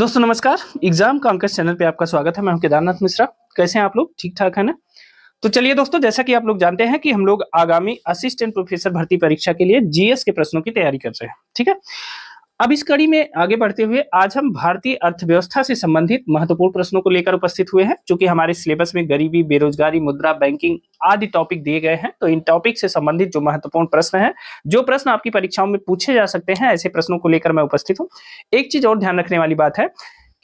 दोस्तों नमस्कार। एग्जाम का अंकश चैनल पे आपका स्वागत है। मैं हूं केदारनाथ मिश्रा। कैसे हैं आप लोग? ठीक ठाक है ना? तो चलिए दोस्तों, जैसा कि आप लोग जानते हैं कि हम लोग आगामी असिस्टेंट प्रोफेसर भर्ती परीक्षा के लिए जीएस के प्रश्नों की तैयारी कर रहे हैं। ठीक है। अब इस कड़ी में आगे बढ़ते हुए आज हम भारतीय अर्थव्यवस्था से संबंधित महत्वपूर्ण प्रश्नों को लेकर उपस्थित हुए हैं, जो कि हमारे सिलेबस में गरीबी, बेरोजगारी, मुद्रा, बैंकिंग आदि टॉपिक दिए गए हैं। तो इन टॉपिक से संबंधित जो महत्वपूर्ण प्रश्न है, जो प्रश्न आपकी परीक्षाओं में पूछे जा सकते हैं, ऐसे प्रश्नों को लेकर मैं उपस्थित हूँ। एक चीज और ध्यान रखने वाली बात है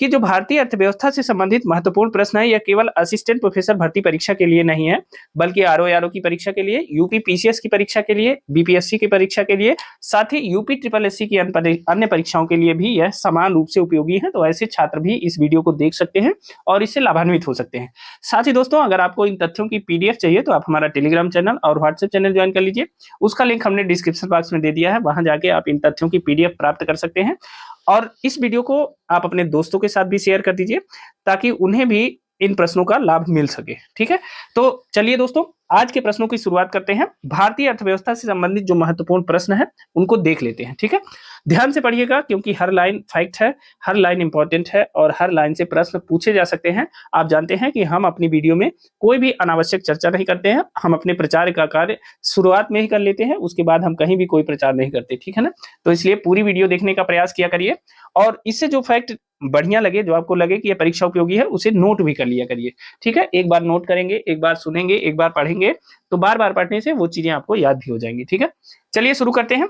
कि जो भारतीय अर्थव्यवस्था से संबंधित महत्वपूर्ण प्रश्न है, यह केवल असिस्टेंट प्रोफेसर भर्ती परीक्षा के लिए नहीं है, बल्कि आरओ की परीक्षा के लिए, यूपी पीसीएस की परीक्षा के लिए, बीपीएससी की परीक्षा के लिए, साथ ही यूपी ट्रिपल एससी की अन्य परीक्षाओं के लिए भी यह समान रूप से उपयोगी है। तो ऐसे छात्र भी इस वीडियो को देख सकते हैं और इससे लाभान्वित हो सकते हैं। साथ ही दोस्तों, अगर आपको इन तथ्यों की पीडीएफ चाहिए तो आप हमारा टेलीग्राम चैनल और व्हाट्सएप चैनल ज्वाइन कर लीजिए। उसका लिंक हमने डिस्क्रिप्शन बॉक्स में दे दिया है, वहां जाके आप इन तथ्यों की पीडीएफ प्राप्त कर सकते हैं। और इस वीडियो को आप अपने दोस्तों के साथ भी शेयर कर दीजिए, ताकि उन्हें भी इन प्रश्नों का लाभ मिल सके। ठीक है। तो चलिए दोस्तों, आज के प्रश्नों की शुरुआत करते हैं। भारतीय अर्थव्यवस्था से संबंधित जो महत्वपूर्ण प्रश्न है उनको देख लेते हैं। ठीक है। ध्यान से पढ़िएगा, क्योंकि हर लाइन फैक्ट है, हर लाइन इंपॉर्टेंट है और हर लाइन से प्रश्न पूछे जा सकते हैं। आप जानते हैं कि हम अपनी वीडियो में कोई भी अनावश्यक चर्चा नहीं करते हैं। हम अपने प्रचार का कार्य शुरुआत में ही कर लेते हैं, उसके बाद हम कहीं भी कोई प्रचार नहीं करते। ठीक है ना? तो इसलिए पूरी वीडियो देखने का प्रयास किया करिए और इससे जो फैक्ट बढ़िया लगे, जो आपको लगे कि यह परीक्षा उपयोगी है, उसे नोट भी कर लिया करिए। ठीक है। एक बार नोट करेंगे, एक बार सुनेंगे, एक बार पढ़ेंगे, तो बार बार पढ़ने से वो चीजें आपको याद भी हो जाएंगी। ठीक है। चलिए शुरू करते हैं।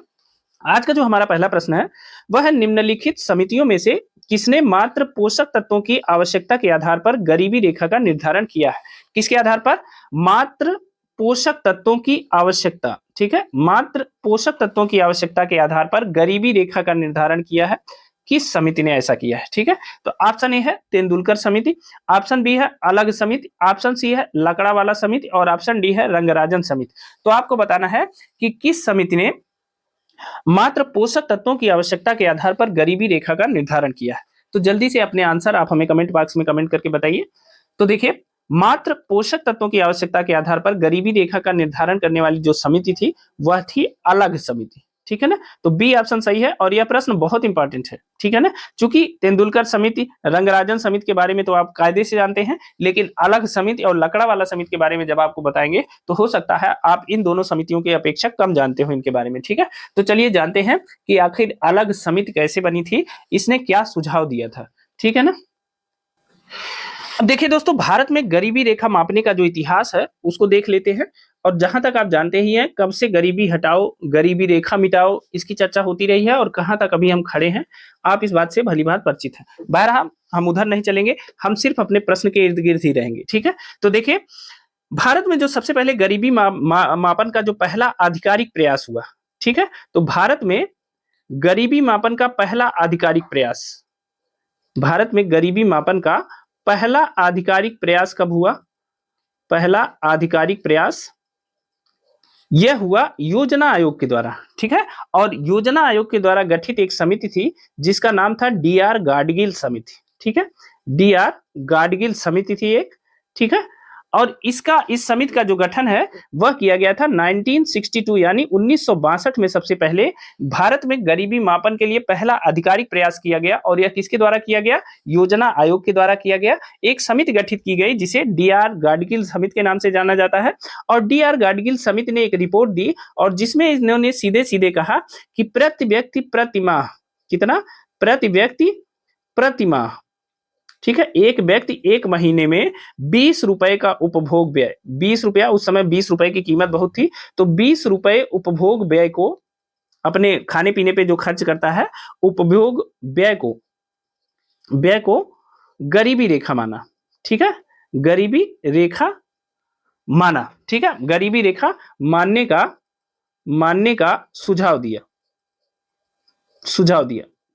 आज का जो हमारा पहला प्रश्न है वह है, निम्नलिखित समितियों में से किसने मात्र पोषक तत्वों की आवश्यकता के आधार पर गरीबी रेखा का निर्धारण किया है? किसके आधार पर? मात्र पोषक तत्वों की आवश्यकता। ठीक है। मात्र पोषक तत्वों की आवश्यकता के आधार पर गरीबी रेखा का निर्धारण किया है। किस समिति ने ऐसा किया है? ठीक है। तो ऑप्शन ए है तेंदुलकर समिति, ऑप्शन बी है अलग समिति, ऑप्शन सी है लकड़ावाला समिति और ऑप्शन डी है रंगराजन समिति। तो आपको बताना है कि किस समिति ने मात्र पोषक तत्वों की आवश्यकता के आधार पर गरीबी रेखा का निर्धारण किया है। तो जल्दी से अपने आंसर आप हमें कमेंट बॉक्स में कमेंट करके बताइए। तो देखिए, मात्र पोषक तत्वों की आवश्यकता के आधार पर गरीबी रेखा का निर्धारण करने वाली जो समिति थी वह थी अलग समिति। ठीक है ना? तो बी ऑप्शन सही है और यह प्रश्न बहुत इंपॉर्टेंट है। ठीक है ना? चूंकि तेंदुलकर समिति, रंगराजन समिति के बारे में तो आप कायदे से जानते हैं, लेकिन अलग समिति और लकड़ावाला समिति के बारे में जब आपको बताएंगे तो हो सकता है आप इन दोनों समितियों की अपेक्षा कम जानते हो इनके बारे में। ठीक है। तो चलिए जानते हैं कि आखिर अलग समिति कैसे बनी थी, इसने क्या सुझाव दिया था। ठीक है ना? अब देखिए दोस्तों, भारत में गरीबी रेखा मापने का जो इतिहास है उसको देख लेते हैं। और जहां तक आप जानते ही हैं, कब से गरीबी हटाओ, गरीबी रेखा मिटाओ, इसकी चर्चा होती रही है और कहां तक अभी हम खड़े हैं, आप इस बात से भलीभांति परिचित हैं। बहरहाल हम उधर नहीं चलेंगे, हम सिर्फ अपने प्रश्न के इर्द गिर्द ही रहेंगे। ठीक है। तो देखिए, भारत में जो सबसे पहले गरीबी मापन का जो पहला आधिकारिक प्रयास हुआ, ठीक है, तो भारत में गरीबी मापन का पहला आधिकारिक प्रयास, भारत में गरीबी मापन का पहला आधिकारिक प्रयास कब हुआ? पहला आधिकारिक प्रयास यह हुआ योजना आयोग के द्वारा। ठीक है। और योजना आयोग के द्वारा गठित एक समिति थी जिसका नाम था डीआर गाडगिल समिति। ठीक है। डीआर गाडगिल समिति थी एक। ठीक है। और इस समिति का जो गठन है वह किया गया था 1962 यानी 1962 में सबसे पहले भारत में गरीबी मापन के लिए पहला आधिकारिक प्रयास किया गया। और यह किसके द्वारा किया गया? योजना आयोग के द्वारा किया गया। एक समिति गठित की गई जिसे डीआर गाडगिल समिति के नाम से जाना जाता है। और डीआर गाडगिल समिति ने एक रिपोर्ट दी और जिसमें इन्होंने सीधे सीधे कहा कि प्रति व्यक्ति प्रति माह, कितना? प्रति व्यक्ति प्रति माह, ठीक है, एक व्यक्ति एक महीने में 20 रुपए का उपभोग व्यय, 20 रुपया, उस समय 20 रुपए की कीमत बहुत थी, तो 20 रुपए उपभोग व्यय को, अपने खाने पीने पे जो खर्च करता है, उपभोग व्यय को गरीबी रेखा माना। ठीक है। गरीबी रेखा माना। ठीक है। गरीबी रेखा मानने का सुझाव दिया।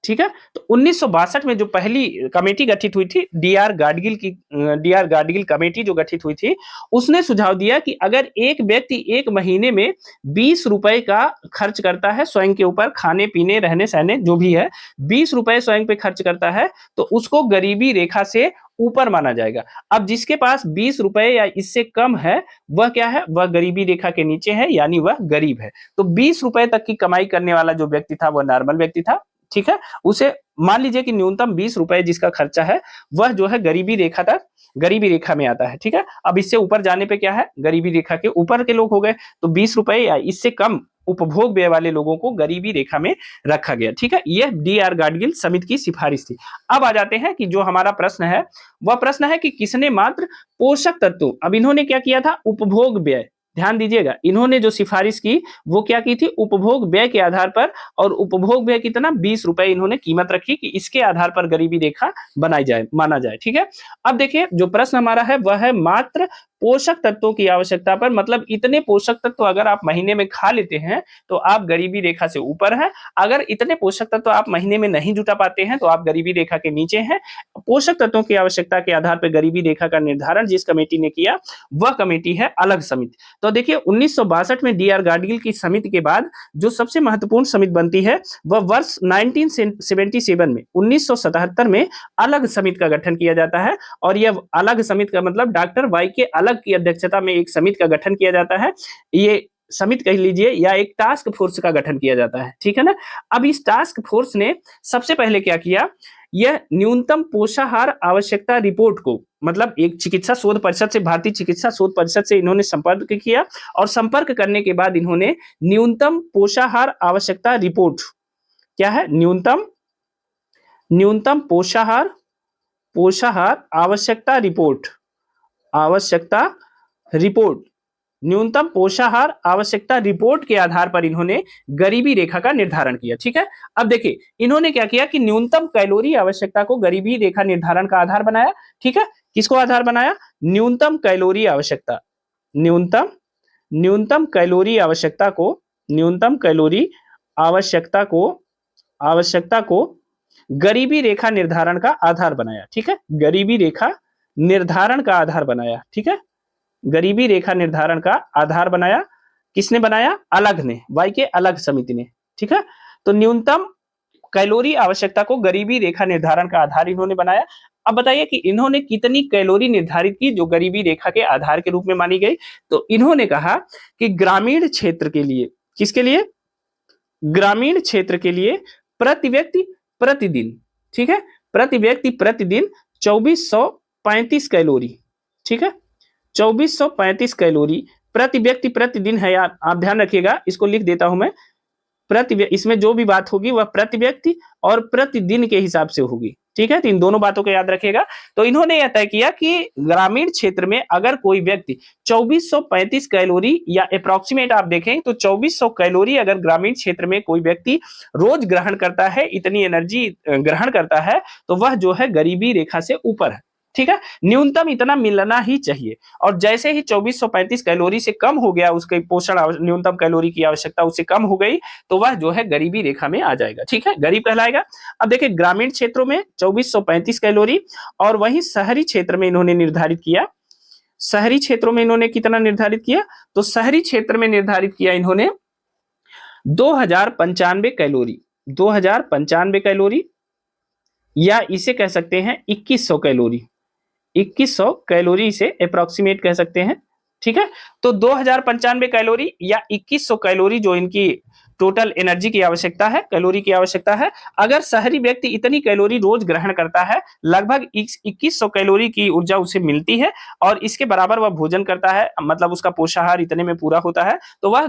ठीक है। तो 1962 में जो पहली कमेटी गठित हुई थी, डीआर गाडगिल कमेटी जो गठित हुई थी, उसने सुझाव दिया कि अगर एक व्यक्ति एक महीने में 20 रुपए का खर्च करता है स्वयं के ऊपर, खाने पीने रहने सहने जो भी है, 20 रुपए स्वयं पे खर्च करता है, तो उसको गरीबी रेखा से ऊपर माना जाएगा। अब जिसके पास 20 रुपए या इससे कम है वह क्या है? वह गरीबी रेखा के नीचे है, यानी वह गरीब है। तो 20 रुपए तक की कमाई करने वाला जो व्यक्ति था वह नॉर्मल व्यक्ति था। ठीक है, उसे मान लीजिए कि न्यूनतम 20 रुपए जिसका खर्चा है वह जो है गरीबी रेखा तक, गरीबी रेखा में आता है। ठीक है, अब इससे ऊपर जाने पे क्या है, गरीबी रेखा के ऊपर के लोग हो गए, तो 20 रुपए या इससे कम उपभोग व्यय वाले लोगों को गरीबी रेखा में रखा गया। ठीक है, यह डी.आर. गाडगिल समिति की सिफारिश थी। अब आ जाते हैं कि जो हमारा प्रश्न है वह प्रश्न है कि किसने मात्र पोषक तत्वों, अब इन्होंने क्या किया था, उपभोग व्यय, ध्यान दीजिएगा, इन्होंने जो सिफारिश की वो क्या की थी, उपभोग व्यय के आधार पर, और उपभोग व्यय कितना, 20 रुपए इन्होंने कीमत रखी कि इसके आधार पर गरीबी रेखा बनाई जाए, माना जाए। ठीक है, अब देखिए जो प्रश्न हमारा है वह है मात्र पोषक तत्वों की आवश्यकता पर, मतलब इतने पोषक तत्व अगर आप महीने में खा लेते हैं तो आप गरीबी रेखा से ऊपर है, अगर इतने पोषक तत्व आप महीने में नहीं जुटा पाते हैं तो आप गरीबी रेखा के नीचे हैं। पोषक तत्वों की आवश्यकता के आधार पर गरीबी रेखा का निर्धारण जिस कमेटी ने किया वह कमेटी है अलग समिति। तो देखिए 1962 में डी.आर. गाडगिल की समिति के बाद जो सबसे महत्वपूर्ण समिति बनती है वह वर्ष 1977 में, 1977 में अलग समिति का गठन किया जाता है, और यह अलग समिति का मतलब डॉक्टर वाई के अलग की अध्यक्षता में एक समिति का गठन किया जाता है। ये समिति कह लीजिए या एक टास्क फोर्स का गठन किया जाता है। ठीक है ना, अब इस टास्क फोर्स ने सबसे पहले क्या किया, यह न्यूनतम पोषाहार आवश्यकता रिपोर्ट को, मतलब एक चिकित्सा शोध परिषद से, भारतीय चिकित्सा शोध परिषद से इन्होंने संपर्क किया, और संपर्क करने के बाद इन्होंने न्यूनतम पोषाहार आवश्यकता रिपोर्ट, क्या है, न्यूनतम पोषाहार आवश्यकता रिपोर्ट, न्यूनतम पोषाहार आवश्यकता रिपोर्ट के आधार पर इन्होंने गरीबी रेखा का निर्धारण किया। ठीक है, अब देखिए इन्होंने क्या किया कि न्यूनतम कैलोरी आवश्यकता को गरीबी रेखा निर्धारण का आधार बनाया। ठीक है, किसको आधार बनाया, न्यूनतम कैलोरी आवश्यकता, न्यूनतम कैलोरी आवश्यकता को गरीबी रेखा निर्धारण का आधार बनाया। ठीक है, गरीबी रेखा निर्धारण का आधार बनाया। ठीक है, गरीबी रेखा निर्धारण का आधार बनाया, किसने बनाया, अलग ने, वाई के अलग समिति ने। ठीक है, तो न्यूनतम कैलोरी आवश्यकता को गरीबी रेखा निर्धारण का आधार इन्होंने बनाया। अब बताइए कि इन्होंने कितनी कैलोरी निर्धारित की जो गरीबी रेखा के आधार के रूप में मानी गई, तो इन्होंने कहा कि ग्रामीण क्षेत्र के लिए, किसके लिए, ग्रामीण क्षेत्र के लिए प्रति व्यक्ति प्रतिदिन, ठीक है, प्रति व्यक्ति प्रतिदिन 2435 कैलोरी, ठीक है, 2435 कैलोरी प्रति व्यक्ति प्रतिदिन है यार, आप ध्यान रखिएगा, इसको लिख देता हूं मैं, इसमें जो भी बात होगी वह प्रति व्यक्ति और प्रतिदिन के हिसाब से होगी। ठीक है, तो इन दोनों बातों को याद रखिएगा। तो इन्होंने यह तय किया कि ग्रामीण क्षेत्र में अगर कोई व्यक्ति 2435 कैलोरी या अप्रोक्सीमेट आप देखें तो 2400 कैलोरी अगर ग्रामीण क्षेत्र में कोई व्यक्ति रोज ग्रहण करता है, इतनी एनर्जी ग्रहण करता है, तो वह जो है गरीबी रेखा से ऊपर है। ठीक है, न्यूनतम इतना मिलना ही चाहिए, और जैसे ही 2435 कैलोरी से कम हो गया, उसके पोषण न्यूनतम कैलोरी की आवश्यकता उससे कम हो गई, तो वह जो है गरीबी रेखा में आ जाएगा। ठीक है, गरीब कहलाएगा। अब देखिए ग्रामीण क्षेत्रों में 2435 कैलोरी, और वहीं शहरी क्षेत्र में इन्होंने निर्धारित किया, शहरी क्षेत्रों में इन्होंने कितना निर्धारित किया, तो शहरी क्षेत्र में निर्धारित किया इन्होंने 2095 कैलोरी, 2095 कैलोरी, या इसे कह सकते हैं 2100 कैलोरी, 2100 कैलोरी इसे अप्रोक्सीमेट कह सकते हैं। ठीक है, तो 2095 कैलोरी या 2100 कैलोरी जो इनकी टोटल एनर्जी की आवश्यकता है, कैलोरी की आवश्यकता है, अगर शहरी व्यक्ति इतनी कैलोरी रोज ग्रहण करता है, लगभग 2100 कैलोरी की ऊर्जा उसे मिलती है, और इसके बराबर वह भोजन करता है, मतलब उसका पोषाहार इतने में पूरा होता है, तो वह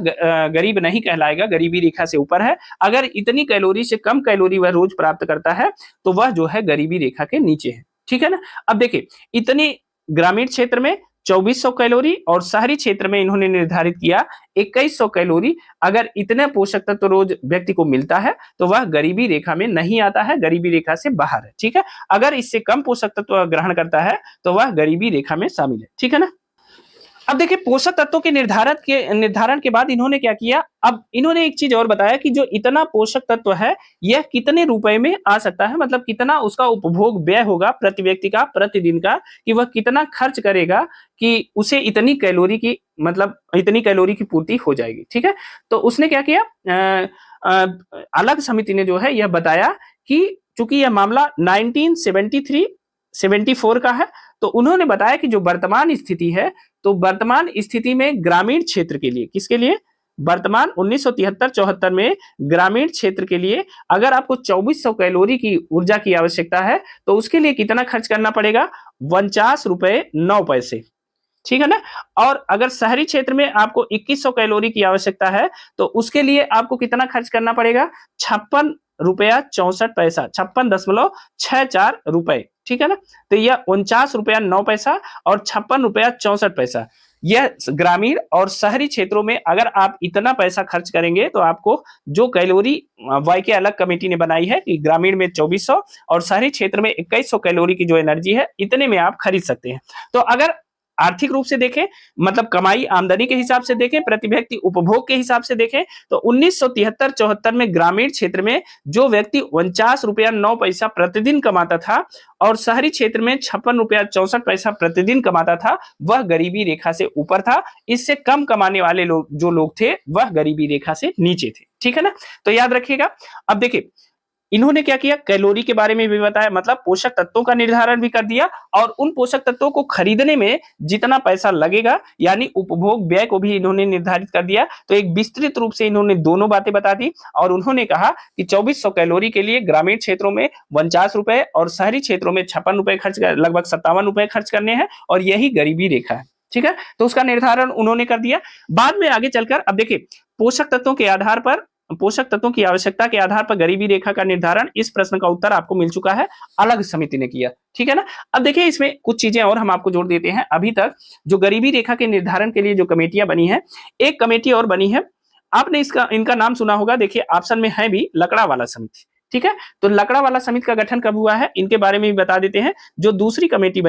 गरीब नहीं कहलाएगा, गरीबी रेखा से ऊपर है। अगर इतनी कैलोरी से कम कैलोरी वह रोज प्राप्त करता है तो वह जो है गरीबी रेखा के नीचे है। ठीक है ना, अब देखिए इतनी ग्रामीण क्षेत्र में 2400 कैलोरी और शहरी क्षेत्र में इन्होंने निर्धारित किया 2100 कैलोरी, अगर इतने पोषक तत्व रोज व्यक्ति को मिलता है तो वह गरीबी रेखा में नहीं आता है, गरीबी रेखा से बाहर है। ठीक है, अगर इससे कम पोषक तत्व ग्रहण करता है तो वह गरीबी रेखा में शामिल है। ठीक है ना, अब देखिए पोषक तत्वों के निर्धारण के बाद इन्होंने क्या किया, अब इन्होंने एक चीज और बताया कि जो इतना पोषक तत्व है यह कितने रुपए में आ सकता है, मतलब कितना उसका उपभोग व्यय होगा प्रति व्यक्ति का प्रतिदिन का, कि वह कितना खर्च करेगा कि उसे इतनी कैलोरी की, मतलब इतनी कैलोरी की पूर्ति हो जाएगी। ठीक है, तो उसने क्या किया, अलग समिति ने जो है यह बताया कि चूंकि यह मामला 1973-74 का है, तो उन्होंने बताया कि जो वर्तमान स्थिति है, तो वर्तमान स्थिति में ग्रामीण क्षेत्र के लिए, किसके लिए, वर्तमान 1973-74 में ग्रामीण क्षेत्र के लिए अगर आपको 2400 कैलोरी की ऊर्जा की आवश्यकता है तो उसके लिए कितना खर्च करना पड़ेगा? 49 रुपए 9 पैसे, ठीक है ना। और अगर शहरी क्षेत्र में आपको 2100 कैलोरी की आवश्यकता है तो उसके लिए आपको कितना खर्च करना पड़ेगा? 56 रुपया 64 पैसा, 56.64 रुपए, ठीक है ना। तो यह 49 रुपया 9 पैसा और 56 रुपया 64 पैसा, यह ग्रामीण और शहरी क्षेत्रों में अगर आप इतना पैसा खर्च करेंगे तो आपको जो कैलोरी वाई के अलग कमेटी ने बनाई है कि ग्रामीण में 2400 और शहरी क्षेत्र में 2100 कैलोरी की जो एनर्जी है इतने में आप खरीद सकते हैं। तो अगर आर्थिक रूप से देखें, मतलब कमाई आमदनी के हिसाब से देखें, प्रति व्यक्ति उपभोग के हिसाब से देखें, तो 1973-74 में ग्रामीण क्षेत्र में जो व्यक्ति 49 रुपया 9 पैसा प्रतिदिन कमाता था और शहरी क्षेत्र में 56 रुपया 64 पैसा प्रतिदिन कमाता था, वह गरीबी रेखा से ऊपर था। इससे कम कमाने वाले लोग जो लोग थे वह गरीबी रेखा से नीचे थे, ठीक है ना। तो याद रखिएगा। अब देखिए इन्होंने क्या किया, कैलोरी के बारे में भी बताया, मतलब पोषक तत्वों का निर्धारण भी कर दिया और उन पोषक तत्वों को खरीदने में जितना पैसा लगेगा यानी उपभोग व्यय को भी इन्होंने निर्धारित कर दिया। तो एक विस्तृत रूप से इन्होंने दोनों बातें बता दी और उन्होंने कहा कि 2400 कैलोरी के लिए ग्रामीण क्षेत्रों में 49 रुपए और शहरी क्षेत्रों में 56 रुपए खर्च कर, लगभग 57 रुपए खर्च करने हैं और यही गरीबी रेखा है, ठीक है। तो उसका निर्धारण उन्होंने कर दिया। बाद में आगे चलकर अब देखिए पोषक तत्वों के आधार पर, पोषक तत्वों की आवश्यकता के आधार पर गरीबी रेखा का निर्धारण, इस प्रश्न का उत्तर आपको मिल चुका है, अलग समिति ने किया, ठीक है ना। अब देखिए इसमें कुछ चीजें और हम आपको जोड़ देते हैं। अभी तक जो गरीबी रेखा के निर्धारण के लिए जो कमेटियां बनी है, एक कमेटी और बनी है, आपने इनका नाम सुना होगा, देखिए ऑप्शन में है भी लकड़ा वाला समिति, ठीक है। तो लकड़ा वाला समिति का गठन कब हुआ है इनके बारे में भी बता देते हैं। जो दूसरी कमेटी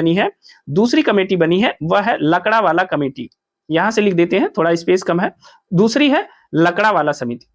बनी है वह है लकड़ा वाला कमेटी, यहां से लिख देते हैं, थोड़ा स्पेस कम है। दूसरी है लकड़ा वाला समिति,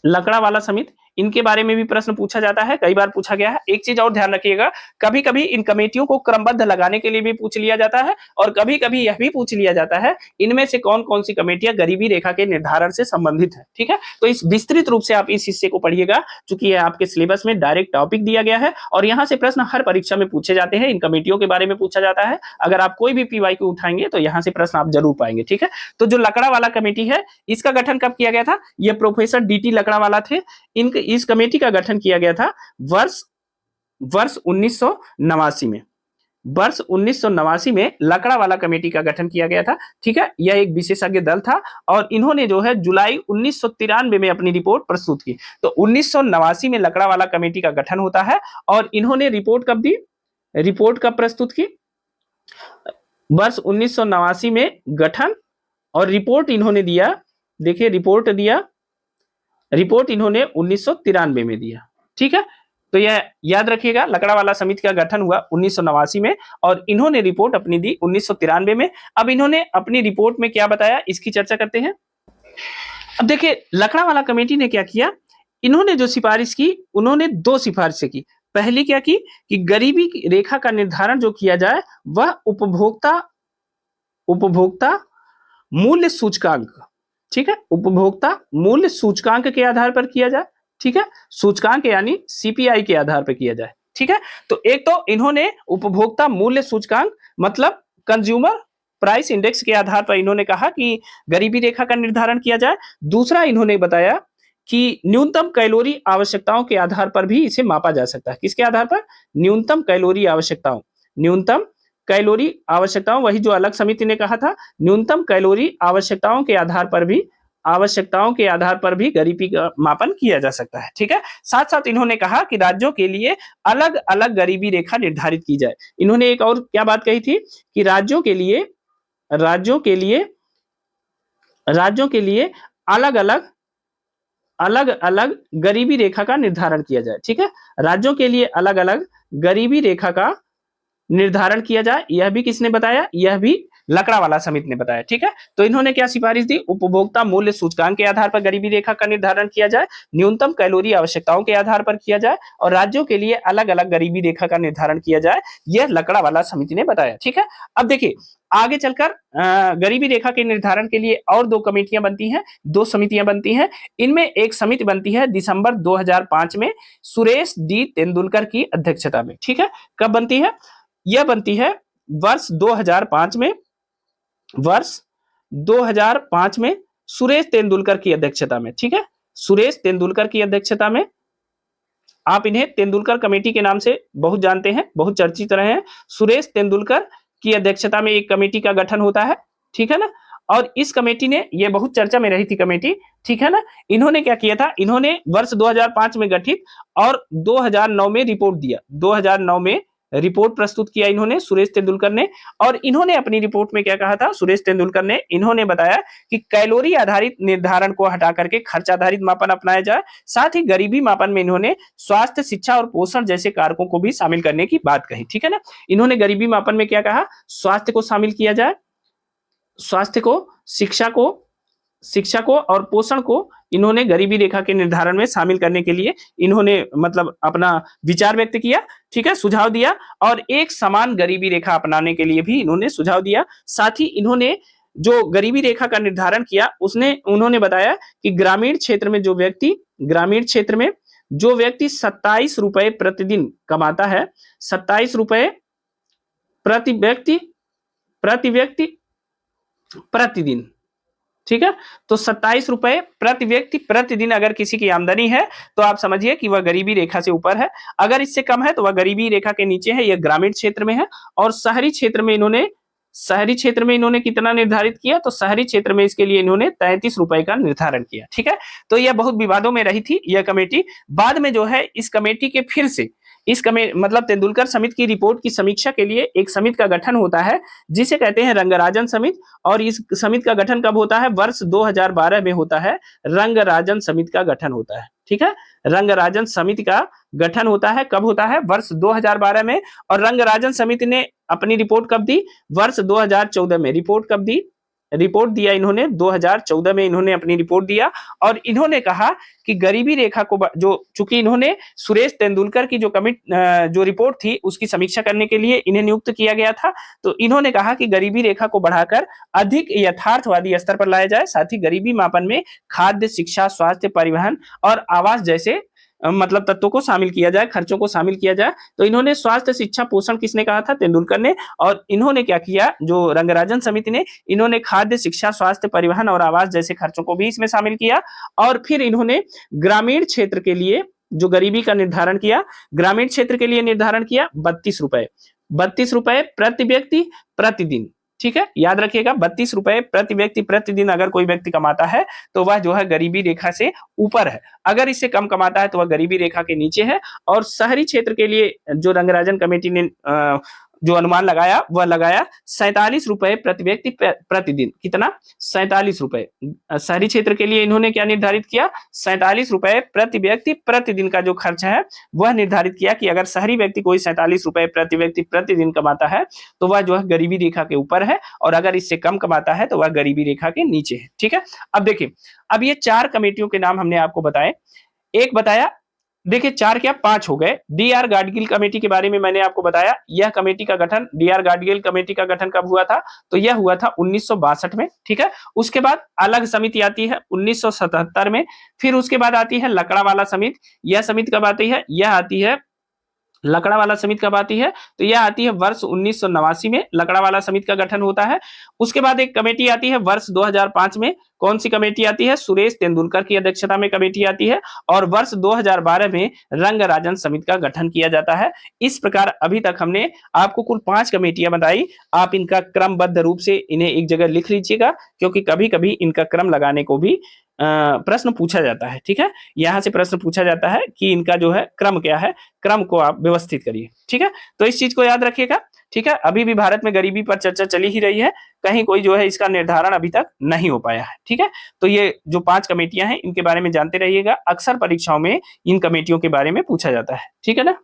लकड़ा वाला समिति, इनके बारे में भी प्रश्न पूछा जाता है, कई बार पूछा गया है। एक चीज और ध्यान रखिएगा, कभी कभी इन कमेटियों को क्रमबद्ध लगाने के लिए भी पूछ लिया जाता है और कभी कभी यह भी पूछ लिया जाता है इनमें से कौन कौन सी कमेटियां गरीबी रेखा के निर्धारण से संबंधित है, ठीक है। तो इस विस्तृत रूप से आप इस हिस्से को पढ़िएगा, चूंकि यह आपके सिलेबस में डायरेक्ट टॉपिक दिया गया है और यहाँ से प्रश्न हर परीक्षा में पूछे जाते हैं, इन कमेटियों के बारे में पूछा जाता है। अगर आप कोई भी पीवाईक्यू उठाएंगे तो यहाँ से प्रश्न आप जरूर पाएंगे, ठीक है। तो जो लकड़ा वाला कमेटी है इसका गठन कब किया गया था, यह प्रोफेसर डी.टी. लकड़ा वाला थे। इस कमेटी का गठन किया गया था वर्ष 1989 में, वर्ष 1989 में लकड़ा वाला कमेटी का गठन किया गया था, ठीक है। यह एक विशेषज्ञ दल था और इन्होंने जो है जुलाई 1993 में अपनी रिपोर्ट प्रस्तुत की। तो 1989 में लकड़ा वाला कमेटी का गठन होता है और इन्होंने रिपोर्ट कब दी, रिपोर्ट कब प्रस्तुत की, वर्ष 1989 में गठन और रिपोर्ट इन्होंने दिया, देखिए रिपोर्ट इन्होंने 1993 में दिया, ठीक है। तो यह याद रखिएगा, लकड़ा वाला समिति का गठन हुआ 1989 में और इन्होंने रिपोर्ट अपनी दी 1993 में। अब इन्होंने अपनी रिपोर्ट में क्या बताया इसकी चर्चा करते हैं। अब देखिए लकड़ा वाला कमेटी ने क्या किया, इन्होंने जो सिफारिश की उन्होंने दो सिफारिशें की। पहली क्या की कि गरीबी रेखा का निर्धारण जो किया जाए वह उपभोक्ता मूल्य सूचकांक, ठीक है, उपभोक्ता मूल्य सूचकांक के आधार पर किया जाए, ठीक है, सूचकांक यानी सीपीआई के आधार पर किया जाए, ठीक है। तो एक तो इन्होंने उपभोक्ता मूल्य सूचकांक मतलब कंज्यूमर प्राइस इंडेक्स के आधार पर इन्होंने कहा कि गरीबी रेखा का निर्धारण किया जाए। दूसरा इन्होंने बताया कि न्यूनतम कैलोरी आवश्यकताओं के आधार पर भी इसे मापा जा सकता है। किसके आधार पर, न्यूनतम कैलोरी आवश्यकताओं, न्यूनतम कैलोरी आवश्यकताओं, वही जो अलग समिति ने कहा था, न्यूनतम कैलोरी आवश्यकताओं के आधार पर भी गरीबी का मापन किया जा सकता है, ठीक है। साथ साथ इन्होंने कहा कि राज्यों के लिए अलग अलग गरीबी रेखा निर्धारित की जाए। इन्होंने एक और क्या बात कही थी कि राज्यों के लिए अलग अलग गरीबी रेखा का निर्धारण किया जाए, ठीक है। राज्यों के लिए अलग अलग गरीबी रेखा का निर्धारण किया जाए, यह भी किसने बताया, यह भी लकड़ा वाला समिति ने बताया, ठीक है। तो इन्होंने क्या सिफारिश दी, उपभोक्ता मूल्य सूचकांक के आधार पर गरीबी रेखा का निर्धारण किया जाए, न्यूनतम कैलोरी आवश्यकताओं के आधार पर किया जाए और राज्यों के लिए अलग अलग गरीबी रेखा का निर्धारण किया जाए, यह लकड़ा वाला समिति ने बताया, ठीक है। अब देखिए आगे चलकर गरीबी रेखा के निर्धारण के लिए और दो कमेटियां बनती हैं, दो समितियां बनती हैं। इनमें एक समिति बनती है दिसंबर 2005 में सुरेश डी तेंदुलकर की अध्यक्षता में, ठीक है। कब बनती है, यह बनती है वर्ष 2005 में, वर्ष 2005 में सुरेश तेंदुलकर की अध्यक्षता में, ठीक है, सुरेश तेंदुलकर की अध्यक्षता में। आप इन्हें तेंदुलकर कमेटी के नाम से बहुत जानते हैं, बहुत चर्चित रहे हैं। सुरेश तेंदुलकर की अध्यक्षता में एक कमेटी का गठन होता है, ठीक है ना। और इस कमेटी ने, ये बहुत चर्चा में रही थी कमेटी, ठीक है ना। इन्होंने क्या किया था, इन्होंने वर्ष 2005 में गठित और 2009 में रिपोर्ट दिया, 2009 में रिपोर्ट प्रस्तुत किया इन्होंने, सुरेश तेंदुलकर ने। और इन्होंने अपनी रिपोर्ट में क्या कहा था, सुरेश तेंदुलकर ने, इन्होंने बताया कि कैलोरी आधारित निर्धारण को हटा करके खर्च आधारित मापन अपनाया जाए। साथ ही गरीबी मापन में इन्होंने स्वास्थ्य, शिक्षा और पोषण जैसे कारकों को भी शामिल करने की बात कही, ठीक है ना। इन्होंने गरीबी मापन में क्या कहा, स्वास्थ्य को शामिल किया जाए, स्वास्थ्य को, शिक्षा को और पोषण को इन्होंने गरीबी रेखा के निर्धारण में शामिल करने के लिए इन्होंने मतलब अपना विचार व्यक्त किया, ठीक है, सुझाव दिया। और एक समान गरीबी रेखा अपनाने के लिए भी इन्होंने सुझाव दिया। साथ ही इन्होंने जो गरीबी रेखा का निर्धारण किया, उन्होंने बताया कि ग्रामीण क्षेत्र में जो व्यक्ति 27 रुपए प्रतिदिन कमाता है, 27 रुपए प्रति व्यक्ति प्रतिदिन, ठीक है। तो 27 रुपए प्रति व्यक्ति प्रतिदिन अगर किसी की आमदनी है तो आप समझिए कि वह गरीबी रेखा से ऊपर है। अगर इससे कम है तो वह गरीबी रेखा के नीचे है, यह ग्रामीण क्षेत्र में है। और शहरी क्षेत्र में इन्होंने कितना निर्धारित किया, तो शहरी क्षेत्र में इसके लिए इन्होंने 33 रुपए का निर्धारण किया, ठीक है। तो यह बहुत विवादों में रही थी यह कमेटी। बाद में जो है इस कमेटी के फिर से मतलब तेंदुलकर समिति की रिपोर्ट की समीक्षा के लिए एक समिति का गठन होता है, जिसे कहते हैं रंगराजन समिति। और इस समिति का गठन कब होता है, वर्ष 2012 में होता है, रंगराजन समिति का गठन होता है, ठीक है। रंगराजन समिति का गठन होता है, कब होता है, वर्ष 2012 में। और रंगराजन समिति ने अपनी रिपोर्ट कब दी, वर्ष 2014 में। रिपोर्ट दिया इन्होंने 2014 में, इन्होंने अपनी रिपोर्ट दिया। और इन्होंने कहा कि गरीबी रेखा को चूंकि इन्होंने सुरेश तेंदुलकर की जो रिपोर्ट थी उसकी समीक्षा करने के लिए इन्हें नियुक्त किया गया था, तो इन्होंने कहा कि गरीबी रेखा को बढ़ाकर अधिक यथार्थवादी स्तर पर लाया जाए। साथ ही गरीबी मापन में खाद्य, शिक्षा, स्वास्थ्य, परिवहन और आवास जैसे मतलब तत्वों को शामिल किया जाए, खर्चों को शामिल किया जाए। तो इन्होंने स्वास्थ्य, शिक्षा, पोषण किसने कहा था, तेंदुलकर ने। और इन्होंने क्या किया, जो रंगराजन समिति ने, इन्होंने खाद्य, शिक्षा, स्वास्थ्य, परिवहन और आवास जैसे खर्चों को भी इसमें शामिल किया। और फिर इन्होंने ग्रामीण क्षेत्र के लिए जो गरीबी का निर्धारण किया, ग्रामीण क्षेत्र के लिए निर्धारण किया 32 रुपए प्रति व्यक्ति प्रतिदिन, ठीक है, याद रखिएगा। 32 रुपए प्रति व्यक्ति प्रतिदिन अगर कोई व्यक्ति कमाता है तो वह जो है गरीबी रेखा से ऊपर है, अगर इससे कम कमाता है तो वह गरीबी रेखा के नीचे है। और शहरी क्षेत्र के लिए जो रंगराजन कमेटी ने जो अनुमान लगाया वह लगाया 47 रुपए प्रति व्यक्ति प्रतिदिन, कितना, 47 रुपए। शहरी क्षेत्र के लिए इन्होंने क्या निर्धारित किया, 47 रुपए प्रति व्यक्ति प्रतिदिन का जो खर्च है वह निर्धारित किया कि अगर शहरी व्यक्ति कोई 47 रुपए प्रति व्यक्ति प्रतिदिन कमाता है तो वह जो है गरीबी रेखा के ऊपर है, और अगर इससे कम कमाता है तो वह गरीबी रेखा के नीचे है, ठीक है। अब देखिए, अब ये 4 कमेटियों के नाम हमने आपको बताए, एक बताया, देखिए 4 क्या 5 हो गए। डी.आर. गाडगिल कमेटी के बारे में मैंने आपको बताया, यह कमेटी का गठन, डी.आर. गाडगिल कमेटी का गठन कब हुआ था, तो यह हुआ था 1962 में, ठीक है। उसके बाद अलग समिति आती है 1977 में। फिर उसके बाद आती है लकड़ावाला समिति। यह समिति कब आती है, यह आती है लकड़ावाला समिति कब आती है, तो यह आती है वर्ष 1989 में, लकड़ावाला समिति का गठन होता है। उसके बाद एक कमेटी आती है वर्ष 2005 में, कौन सी कमेटी आती है, सुरेश तेंदुलकर की अध्यक्षता में कमेटी आती है। और वर्ष 2012 में रंगराजन समिति का गठन किया जाता है। इस प्रकार अभी तक हमने आपको कुल 5 कमेटियां बताई। आप इनका क्रमबद्ध रूप से इन्हें एक जगह लिख लीजिएगा, क्योंकि कभी कभी इनका क्रम लगाने को भी प्रश्न पूछा जाता है, ठीक है। यहां से प्रश्न पूछा जाता है कि इनका जो है क्रम क्या है, क्रम को आप व्यवस्थित करिए, ठीक है। तो इस चीज को याद रखिएगा, ठीक है। अभी भी भारत में गरीबी पर चर्चा चली ही रही है, कहीं कोई जो है इसका निर्धारण अभी तक नहीं हो पाया है, ठीक है। तो ये जो 5 कमेटियां हैं इनके बारे में जानते रहिएगा, अक्सर परीक्षाओं में इन कमेटियों के बारे में पूछा जाता है, ठीक है ना।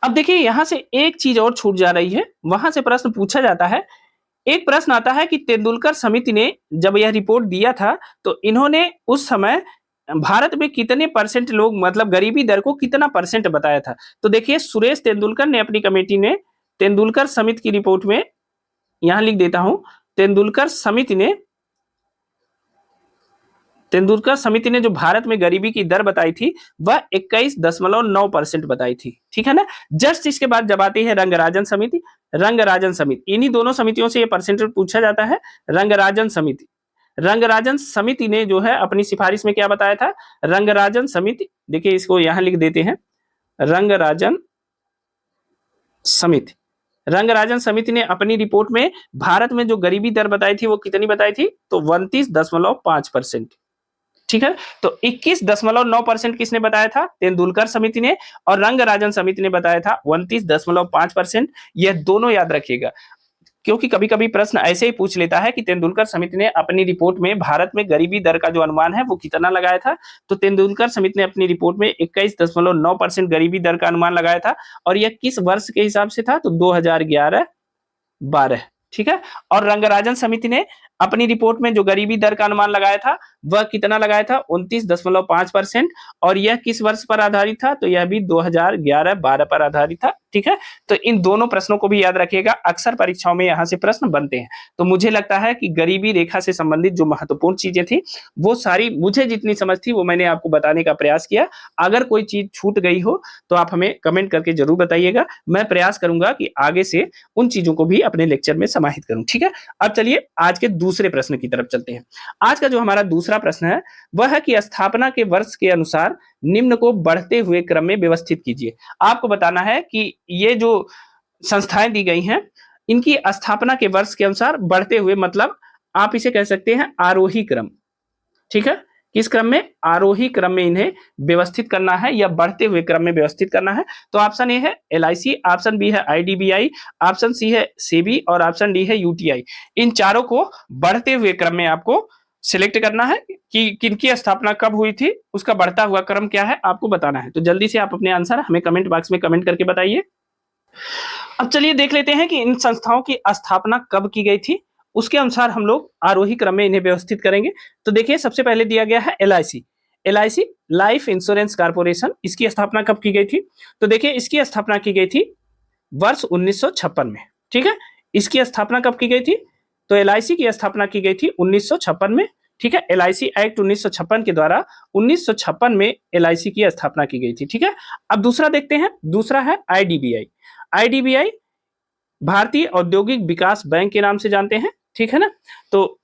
अब देखिए यहां से एक चीज और छूट जा रही है, वहां से प्रश्न पूछा जाता है। एक प्रश्न आता है कि तेंदुलकर समिति ने जब यह रिपोर्ट दिया था तो इन्होंने उस समय भारत में कितने परसेंट लोग, मतलब गरीबी दर को कितना परसेंट बताया था। तो देखिए सुरेश तेंदुलकर ने अपनी कमेटी ने तेंदुलकर समिति की रिपोर्ट में, यहां लिख देता हूं, तेंदुलकर समिति ने जो भारत में गरीबी की दर बताई थी वह 21.9% बताई थी, ठीक है ना। जस्ट इसके बाद जब आती है रंगराजन समिति, इन्हीं दोनों समितियों से ये परसेंटेज पूछा जाता है। रंगराजन समिति रंगराजन समिति ने जो है अपनी सिफारिश में क्या बताया था? रंगराजन समिति, देखिए इसको यहां लिख देते हैं, रंगराजन समिति। रंगराजन समिति ने अपनी रिपोर्ट में भारत में जो गरीबी दर बताई थी वो कितनी बताई थी? तो 29.5%। ठीक है, तो 21.9% किसने बताया था? तेंदुलकर समिति ने, और रंगराजन समिति ने बताया था 29.5%। यह दोनों याद रखिएगा, क्योंकि कभी कभी प्रश्न ऐसे ही पूछ लेता है कि तेंदुलकर समिति ने अपनी रिपोर्ट में भारत में गरीबी दर का जो अनुमान है वो कितना लगाया था। तो तेंदुलकर समिति ने अपनी रिपोर्ट में 21.9% गरीबी दर का अनुमान लगाया था, और यह किस वर्ष के हिसाब से था? तो 2011-12। ठीक है, और रंगराजन समिति ने अपनी रिपोर्ट में जो गरीबी दर का अनुमान लगाया था वह कितना लगाया था? 29.5%, और यह किस वर्ष पर आधारित था? तो यह भी 2011-12 पर आधारित था। ठीक है, तो इन दोनों प्रश्नों को भी याद रखिएगा, अक्सर परीक्षाओं में यहां से प्रश्न बनते हैं। तो मुझे लगता है कि गरीबी रेखा से संबंधित जो महत्वपूर्ण चीजें थी वो सारी मुझे जितनी समझ थी वो मैंने आपको बताने का प्रयास किया। अगर कोई चीज छूट गई हो तो आप हमें कमेंट करके जरूर बताइएगा, मैं प्रयास करूंगा कि आगे से उन चीजों को भी अपने लेक्चर में समाहित करूं। ठीक है, अब चलिए आज के दूसरे प्रश्न की तरफ चलते हैं। आज का जो हमारा दूसरा प्रश्न है वह है कि स्थापना के वर्ष के अनुसार निम्न को बढ़ते हुए क्रम में व्यवस्थित कीजिए। आपको बताना है कि ये जो संस्थाएं दी गई हैं इनकी स्थापना के वर्ष के अनुसार बढ़ते हुए, मतलब आप इसे कह सकते हैं आरोही क्रम। ठीक है, किस क्रम में? आरोही क्रम में इन्हें व्यवस्थित करना है या बढ़ते हुए क्रम में व्यवस्थित करना है। तो ऑप्शन ए है एलआईसी, ऑप्शन बी है आईडीबीआई, ऑप्शन सी है सेबी और ऑप्शन डी है यूटीआई। इन चारों को बढ़ते हुए क्रम में आपको सिलेक्ट करना है कि किनकी स्थापना कब हुई थी, उसका बढ़ता हुआ क्रम क्या है आपको बताना है। तो जल्दी से आप अपने आंसर हमें कमेंट बॉक्स में कमेंट करके बताइए। अब चलिए देख लेते हैं कि इन संस्थाओं की स्थापना कब की गई थी, उसके अनुसार हम लोग आरोही क्रम में इन्हें व्यवस्थित करेंगे। तो देखिए सबसे पहले दिया गया है LIC. LIC life insurance corporation, इसकी स्थापना कब की गई थी? तो देखिए इसकी स्थापना की गई थी वर्ष 1956 में। ठीक है, इसकी स्थापना कब की गई थी? तो एलआईसी की स्थापना की गई थी 1956 में। ठीक है, एलआईसी एक्ट 1956 के द्वारा 1956 में एलआईसी की स्थापना की गई थी। ठीक है, अब दूसरा देखते हैं, दूसरा है आईडीबीआई। आईडीबीआई भारतीय औद्योगिक विकास बैंक के नाम से जानते हैं। ठीक है ना, तो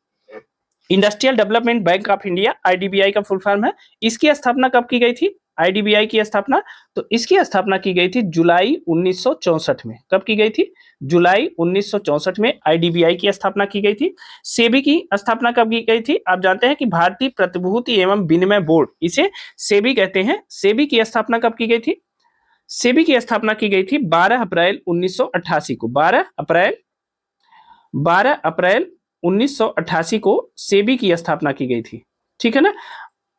industrial development bank of India IDBI का फुल फॉर्म है। इसकी स्थापना कब की गई थी? आईडीबीआई की स्थापना, तो इसकी स्थापना की गई थी जुलाई 1964 में। कब की गई थी? जुलाई 1964 में आईडीबीआई की स्थापना की गई थी। सेबी की स्थापना कब की गई थी? आप जानते हैं कि भारतीय प्रतिभूति एवं विनिमय बोर्ड, इसे सेबी कहते हैं। सेबी की स्थापना कब की गई थी? सेबी की स्थापना की गई थी 12 अप्रैल 1988 को। 12 अप्रैल 1988 को सेबी की स्थापना की गई थी। ठीक है ना,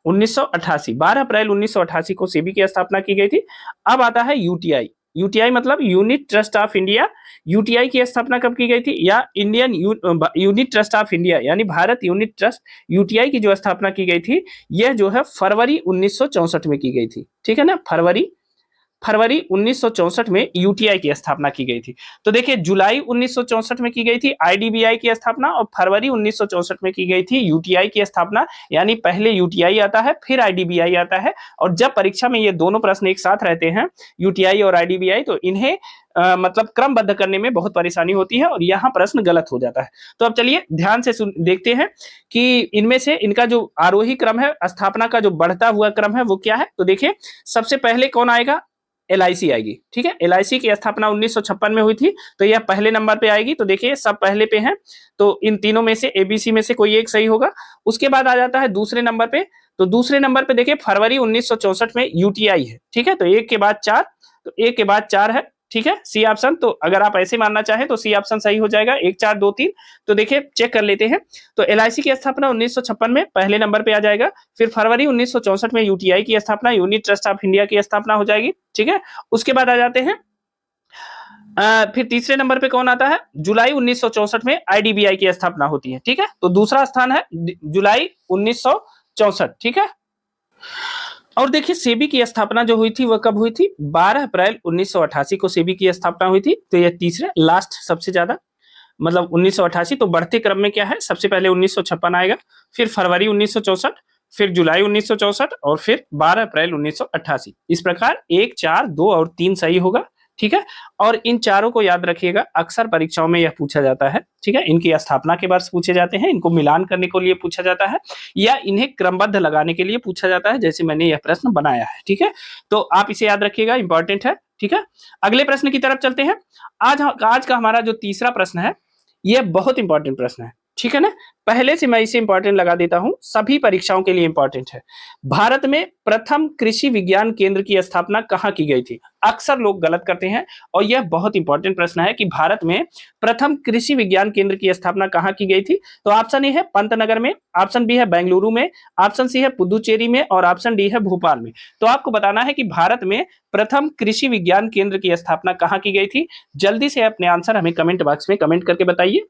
1988, 12 अप्रैल 1988 को सेबी की स्थापना की गई थी। अब आता है यूटीआई। यूटीआई मतलब unit trust of India. UTI की स्थापना कब की गई थी? या Indian unit trust of India, यानी भारत यूनिट ट्रस्ट, यूटीआई की जो स्थापना की गई थी यह जो है फरवरी 1964 में की गई थी। ठीक है ना, फरवरी 1964 में यूटीआई की स्थापना की गई थी। तो देखिए जुलाई 1964 में की गई थी आईडीबीआई की स्थापना, और फरवरी 1964 में की गई थी यूटीआई की स्थापना। यानी पहले यूटीआई आता है फिर आईडीबीआई आता है, और जब परीक्षा में ये दोनों प्रश्न एक साथ रहते हैं, यूटीआई और आईडीबीआई, तो इन्हें मतलब क्रमबद्ध करने में बहुत परेशानी होती है और यहाँ प्रश्न गलत हो जाता है। तो अब चलिए ध्यान से देखते हैं कि इनमें से इनका जो आरोही क्रम है, स्थापना का जो बढ़ता हुआ क्रम है वो क्या है। तो देखिए सबसे पहले कौन आएगा? एलआईसी आएगी। ठीक है, एलआईसी की स्थापना 1956 में हुई थी, तो यह पहले नंबर पे आएगी। तो देखिए सब पहले पे हैं, तो इन तीनों में से एबीसी में से कोई एक सही होगा। उसके बाद आ जाता है दूसरे नंबर पे, तो दूसरे नंबर पे देखिए फरवरी 1964 में यूटीआई है। ठीक है, तो एक के बाद चार, तो एक के बाद चार है। ठीक है, सी ऑप्शन, तो अगर आप ऐसे मानना चाहें तो सी ऑप्शन सही हो जाएगा, 1 4 2 3। तो देखिए चेक कर लेते हैं, तो एलआईसी की स्थापना 1956 में पहले नंबर पे आ जाएगा। फिर फरवरी 1964 में यूटीआई की स्थापना, यूनिट ट्रस्ट ऑफ इंडिया की स्थापना हो जाएगी। ठीक है, उसके बाद आ जाते हैं फिर तीसरे नंबर पे कौन आता है? जुलाई 1964 में आईडीबीआई की स्थापना होती है। ठीक है, तो दूसरा स्थान है जुलाई 1964। ठीक है, और देखिए सेबी की स्थापना जो हुई थी वह कब हुई थी? 12 अप्रैल 1988 को सेबी की स्थापना हुई थी। तो यह तीसरे लास्ट सबसे ज्यादा, मतलब 1988। तो बढ़ते क्रम में क्या है? सबसे पहले 1956 आएगा, फिर फरवरी 1964, फिर जुलाई 1964 और फिर 12 अप्रैल 1988। इस प्रकार 1 4 2 और 3 सही होगा। ठीक है। और इन चारों को याद रखिएगा, अक्सर परीक्षाओं में यह पूछा जाता है, ठीक है। इनकी स्थापना के वर्ष पूछे जाते हैं, इनको मिलान करने के लिए पूछा जाता है, या इन्हें क्रमबद्ध लगाने के लिए पूछा जाता है, जैसे मैंने यह प्रश्न बनाया है, ठीक है। तो आप इसे याद रखिएगा, इंपॉर्टेंट है, ठीक है। अगले प्रश्न की तरफ चलते हैं। आज का हमारा जो तीसरा प्रश्न है, यह बहुत इंपॉर्टेंट प्रश्न है, ठीक है ना। पहले से मैं इसे इंपॉर्टेंट लगा देता हूं, सभी परीक्षाओं के लिए इंपॉर्टेंट है। भारत में प्रथम कृषि विज्ञान केंद्र की स्थापना कहां की गई थी? अक्सर लोग गलत करते हैं, और यह बहुत इंपॉर्टेंट प्रश्न है कि भारत में प्रथम कृषि विज्ञान केंद्र की स्थापना कहां की गई थी। तो ऑप्शन ए है पंतनगर में, ऑप्शन बी है बेंगलुरु में, ऑप्शन सी है पुदुचेरी में, और ऑप्शन डी है भोपाल में। तो आपको बताना है कि भारत में प्रथम कृषि विज्ञान केंद्र की स्थापना कहां की गई थी। जल्दी से अपने आंसर हमें कमेंट बॉक्स में कमेंट करके बताइए।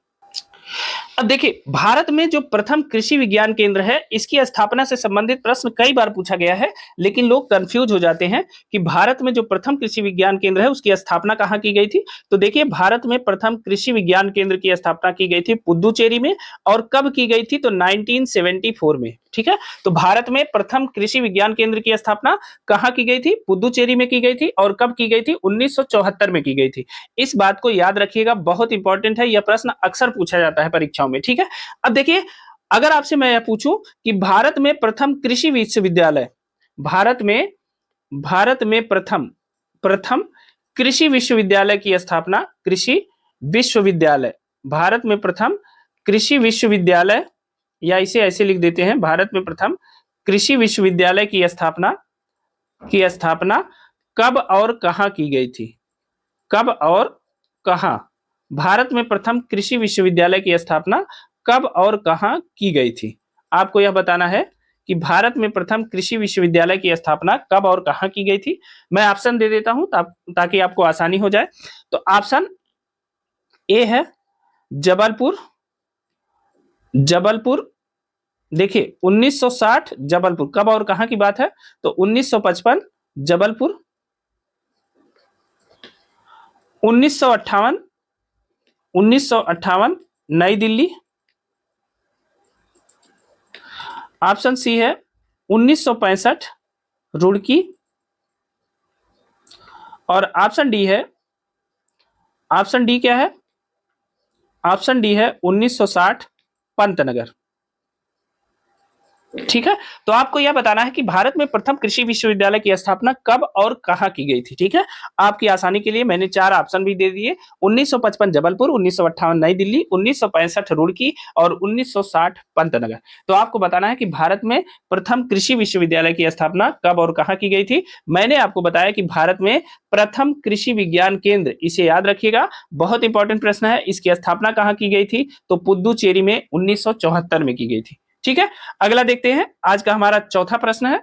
अब देखिए, भारत में जो प्रथम कृषि विज्ञान केंद्र है, इसकी स्थापना से संबंधित प्रश्न कई बार पूछा गया है, लेकिन लोग कंफ्यूज हो जाते हैं कि भारत में जो प्रथम कृषि विज्ञान केंद्र है, उसकी स्थापना कहां की गई थी। तो देखिए, भारत में प्रथम कृषि विज्ञान केंद्र की स्थापना की गई थी पुदुचेरी में, और कब की गई थी? तो 1974 में, ठीक है। तो भारत में प्रथम कृषि विज्ञान केंद्र की स्थापना कहां की गई थी? पुदुचेरी में की गई थी, और कब की गई थी? 1974 में की गई थी। इस बात को याद रखिएगा, बहुत इंपॉर्टेंट है, यह प्रश्न अक्सर पूछा जाता है परीक्षाओं में, ठीक है। अब देखिए, अगर आपसे मैं यह पूछूं कि भारत में प्रथम कृषि विश्वविद्यालय, भारत में प्रथम प्रथम कृषि विश्वविद्यालय की स्थापना, कृषि विश्वविद्यालय, भारत में प्रथम कृषि विश्वविद्यालय, या इसे ऐसे लिख देते हैं, भारत में प्रथम कृषि विश्वविद्यालय की स्थापना कब और कहां की गई थी? कब और कहां? भारत में प्रथम कृषि विश्वविद्यालय की स्थापना कब और कहां की गई थी? आपको यह बताना है कि भारत में प्रथम कृषि विश्वविद्यालय की स्थापना कब और कहां की गई थी। मैं ऑप्शन दे देता हूं ताकि आपको आसानी हो जाए। तो ऑप्शन ए है जबलपुर, देखिए 1960 जबलपुर, कब और कहां की बात है? तो 1955 जबलपुर, 1958 नई दिल्ली, ऑप्शन सी है 1965 रुड़की, और ऑप्शन डी है, ऑप्शन डी क्या है? ऑप्शन डी है 1960 पंतनगर, ठीक है। तो आपको यह बताना है कि भारत में प्रथम कृषि विश्वविद्यालय की स्थापना कब और कहां की गई थी, ठीक है। आपकी आसानी के लिए मैंने 4 ऑप्शन भी दे दिए, 1955 जबलपुर, 1958 नई दिल्ली, 1965 रुड़की, और 1960 पंतनगर। तो आपको बताना है कि भारत में प्रथम कृषि विश्वविद्यालय की स्थापना कब और कहां की गई थी। मैंने आपको बताया कि भारत में प्रथम कृषि विज्ञान केंद्र, इसे याद रखिएगा, बहुत इंपॉर्टेंट प्रश्न है, इसकी स्थापना कहां की गई थी? तो पुदुचेरी में 1974 में की गई थी, ठीक है। अगला देखते हैं, आज का हमारा चौथा प्रश्न है।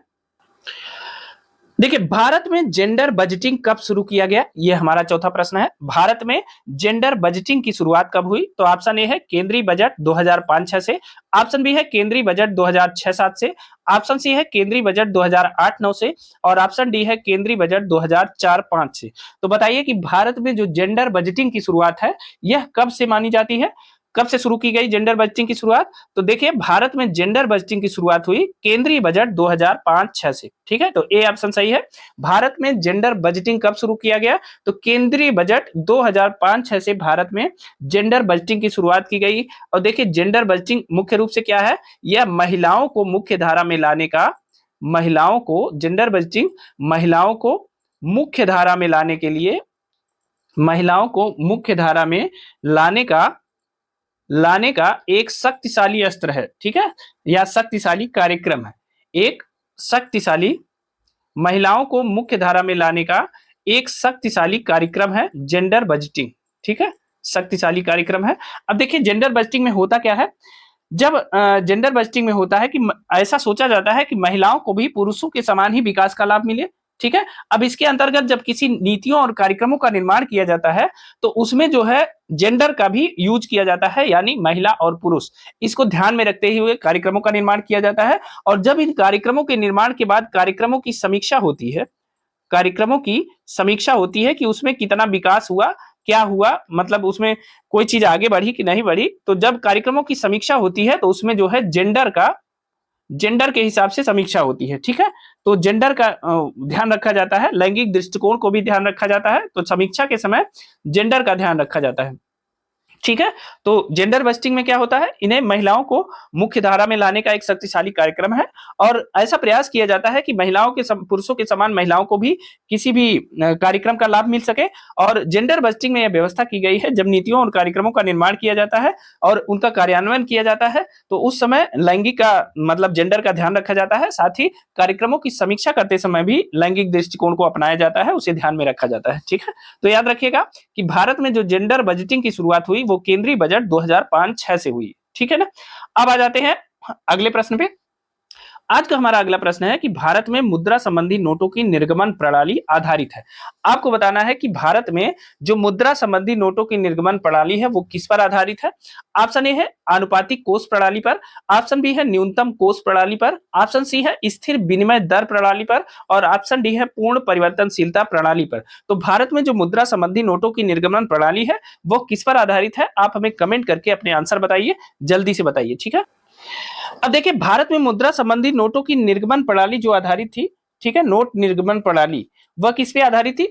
देखिए, भारत में जेंडर बजटिंग कब शुरू किया गया? यह हमारा चौथा प्रश्न है। भारत में जेंडर बजटिंग की शुरुआत कब हुई? तो ऑप्शन ए है केंद्रीय बजट 2005-6 से, ऑप्शन बी है केंद्रीय बजट 2006-7 से, ऑप्शन सी है केंद्रीय बजट 2008-9 से, और ऑप्शन डी है केंद्रीय बजट 2004-5 से। तो बताइए कि भारत में जो जेंडर बजटिंग की शुरुआत है, यह कब से मानी जाती है? कब से शुरू की गई जेंडर बजटिंग की शुरुआत? तो देखिए, भारत में जेंडर बजटिंग की शुरुआत हुई केंद्रीय बजट 2005-6 से, ठीक है। तो ए ऑप्शन सही है। भारत में जेंडर बजटिंग कब शुरू किया गया? तो केंद्रीय बजट 2005-6 से भारत में जेंडर बजटिंग की शुरुआत की गई। और देखिए, जेंडर बजटिंग मुख्य रूप से क्या है? यह महिलाओं को मुख्य धारा में लाने का, जेंडर बजटिंग महिलाओं को मुख्य धारा में लाने के लिए, महिलाओं को मुख्य धारा में लाने का एक शक्तिशाली अस्त्र है, ठीक है, या शक्तिशाली कार्यक्रम है। एक शक्तिशाली, महिलाओं को मुख्य धारा में लाने का एक शक्तिशाली कार्यक्रम है जेंडर बजटिंग, ठीक है, शक्तिशाली कार्यक्रम है। अब देखिए, जेंडर बजटिंग में होता क्या है? जब जेंडर बजटिंग में होता है कि ऐसा सोचा जाता है कि महिलाओं को भी पुरुषों के समान ही विकास का लाभ मिले, ठीक है। अब इसके अंतर्गत जब किसी नीतियों और कार्यक्रमों का निर्माण किया जाता है, तो उसमें जो है जेंडर का भी यूज किया जाता है, यानी महिला और पुरुष, इसको ध्यान में रखते हुए कार्यक्रमों का निर्माण किया जाता है। और जब इन कार्यक्रमों के निर्माण के बाद कार्यक्रमों की समीक्षा होती है, कि उसमें कितना विकास हुआ, क्या हुआ, मतलब उसमें कोई चीज आगे बढ़ी कि नहीं बढ़ी। तो जब कार्यक्रमों की समीक्षा होती है, तो उसमें जो है जेंडर के हिसाब से समीक्षा होती है, ठीक है। तो जेंडर का ध्यान रखा जाता है, लैंगिक दृष्टिकोण को भी ध्यान रखा जाता है, तो समीक्षा के समय जेंडर का ध्यान रखा जाता है। ठीक है, तो जेंडर बस्टिंग में क्या होता है, इन्हें महिलाओं को मुख्य धारा में लाने का एक शक्तिशाली कार्यक्रम है और ऐसा प्रयास किया जाता है कि महिलाओं के पुरुषों के समान महिलाओं को भी किसी भी कार्यक्रम का लाभ मिल सके। और जेंडर बस्टिंग में यह व्यवस्था की गई है, जब नीतियों और कार्यक्रमों का निर्माण किया जाता है और उनका कार्यान्वयन किया जाता है, तो उस समय लैंगिक का मतलब जेंडर का ध्यान रखा जाता है, साथ ही कार्यक्रमों की समीक्षा करते समय भी लैंगिक दृष्टिकोण को अपनाया जाता है, उसे ध्यान में रखा जाता है। ठीक है, तो याद रखिएगा कि भारत में जो जेंडर बजटिंग की शुरुआत हुई वो केंद्रीय बजट 2005-6 से हुई। ठीक है ना। अब आ जाते हैं अगले प्रश्न पे। आज का हमारा अगला प्रश्न है कि भारत में मुद्रा संबंधी नोटों की निर्गमन प्रणाली आधारित है। आपको बताना है कि भारत में जो मुद्रा संबंधी नोटों की निर्गमन प्रणाली है वो किस पर आधारित है। ऑप्शन ए है आनुपातिक कोष प्रणाली पर, ऑप्शन बी है न्यूनतम कोष प्रणाली पर, ऑप्शन सी है स्थिर विनिमय दर प्रणाली पर और ऑप्शन डी है पूर्ण परिवर्तनशीलता प्रणाली पर। तो भारत में जो मुद्रा संबंधी नोटों की निर्गमन प्रणाली है वो किस पर आधारित है, आप हमें कमेंट करके अपने आंसर बताइए, जल्दी से बताइए। ठीक है, अब देखिए भारत में मुद्रा संबंधी नोटों की निर्गमन प्रणाली जो आधारित थी, ठीक है, नोट निर्गमन प्रणाली वह किस पे आधारित थी।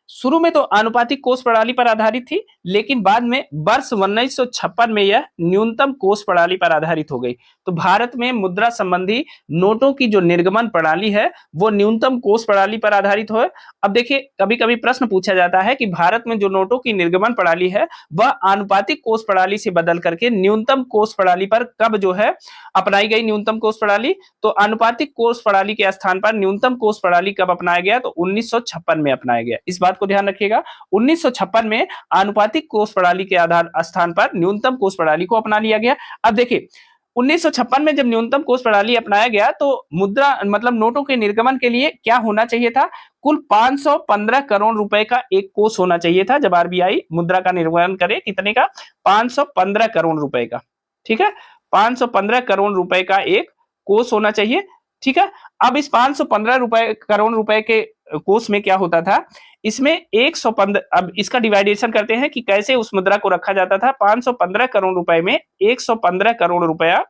शुरू में तो आनुपातिक कोष प्रणाली पर आधारित थी, लेकिन बाद में वर्ष 1956 में यह न्यूनतम कोष प्रणाली पर आधारित हो गई। तो भारत में मुद्रा संबंधी नोटों की जो निर्गमन प्रणाली है वो न्यूनतम कोष प्रणाली पर आधारित हो। अब देखिए कभी कभी प्रश्न पूछा जाता है कि भारत में जो नोटों की निर्गमन प्रणाली है वह आनुपातिक कोष प्रणाली से बदल करके न्यूनतम कोष प्रणाली पर कब जो है अपनाई गई। न्यूनतम कोष प्रणाली, तो आनुपातिक कोष प्रणाली के स्थान पर न्यूनतम कोष प्रणाली कब अपनाया गया, तो 1956 में अपनाया गया। इस बात को ध्यान रखिएगा, 1956 में आनुपातिक कोष प्रणाली के आधार स्थान पर न्यूनतम कोष प्रणाली को अपना लिया गया। अब देखिए 1956 में जब न्यूनतम कोष प्रणाली अपनाया गया तो मुद्रा मतलब नोटों के निर्गमन के लिए क्या होना चाहिए था, कुल 515 करोड़ रुपए का एक कोष होना चाहिए था। जब आरबीआई मुद्रा का निर्गमन करे कितने का, 515 करोड़ रुपए का। ठीक है, 515 करोड़ रुपए का एक कोष होना चाहिए। ठीक है, अब इस 515 करोड़ रुपए के कोष में क्या होता था, इसमें 115, अब इसका डिवाइडेशन करते हैं कि कैसे उस मुद्रा को रखा जाता था। 515 करोड़ रुपए में 115 करोड़ रुपया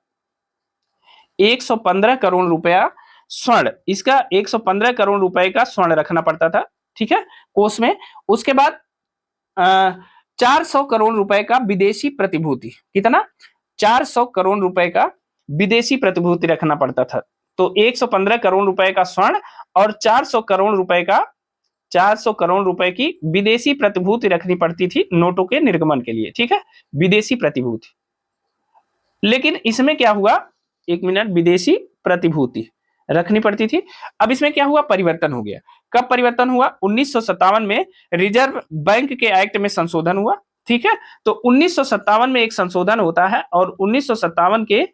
115 करोड़ रुपया स्वर्ण, इसका 115 करोड़ रुपए का स्वर्ण रखना पड़ता था। ठीक है, कोष में। उसके बाद 400 करोड़ रुपए का विदेशी प्रतिभूति, कितना, 400 करोड़ रुपए का विदेशी प्रतिभूति रखना पड़ता था। तो 115 करोड़ रुपए का स्वर्ण और 400 करोड़ रुपए का 400 करोड़ रुपए की विदेशी प्रतिभूति रखनी पड़ती थी नोटों के निर्गमन के लिए। ठीक है, विदेशी प्रतिभूति। लेकिन इसमें क्या हुआ, एक मिनट, विदेशी प्रतिभूति रखनी पड़ती थी। अब इसमें क्या हुआ, परिवर्तन हो गया। कब परिवर्तन हुआ, 1957 में रिजर्व बैंक के एक्ट में संशोधन हुआ। ठीक है, तो 1957 में एक संशोधन होता है और 1957 के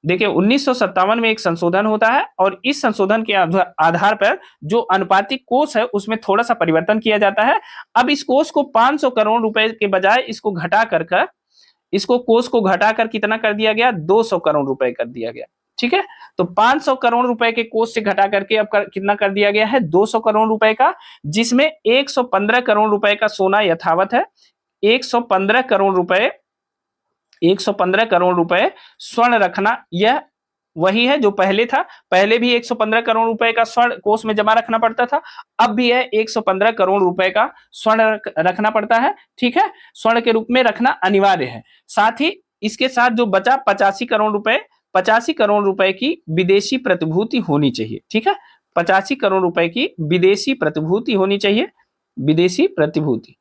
देखिए 1957 में एक संशोधन होता है और इस संशोधन के आधार पर जो अनुपातिक कोष है उसमें थोड़ा सा परिवर्तन किया जाता है। अब इस कोष को 500 करोड़ रुपए के बजाय इसको कोष को घटाकर कितना कर दिया गया, 200 करोड़ रुपए कर दिया गया। ठीक है, तो 500 करोड़ रुपए के कोष से घटा करके अब कितना कर दिया गया है, 200 करोड़ रुपए का, जिसमें 115 करोड़ रुपए का सोना यथावत है। 115 करोड़ रुपए 115 करोड़ रुपए स्वर्ण रखना, यह वही है जो पहले था। पहले भी 115 करोड़ रुपए का स्वर्ण कोष में जमा रखना पड़ता था, अब भी है 115 करोड़ रुपए का स्वर्ण रखना पड़ता है। ठीक है, स्वर्ण के रूप में रखना अनिवार्य है। साथ ही इसके साथ जो बचा 85 करोड़ रुपए की विदेशी प्रतिभूति होनी चाहिए। ठीक है, 85 करोड़ रुपए की विदेशी प्रतिभूति होनी चाहिए, विदेशी प्रतिभूति।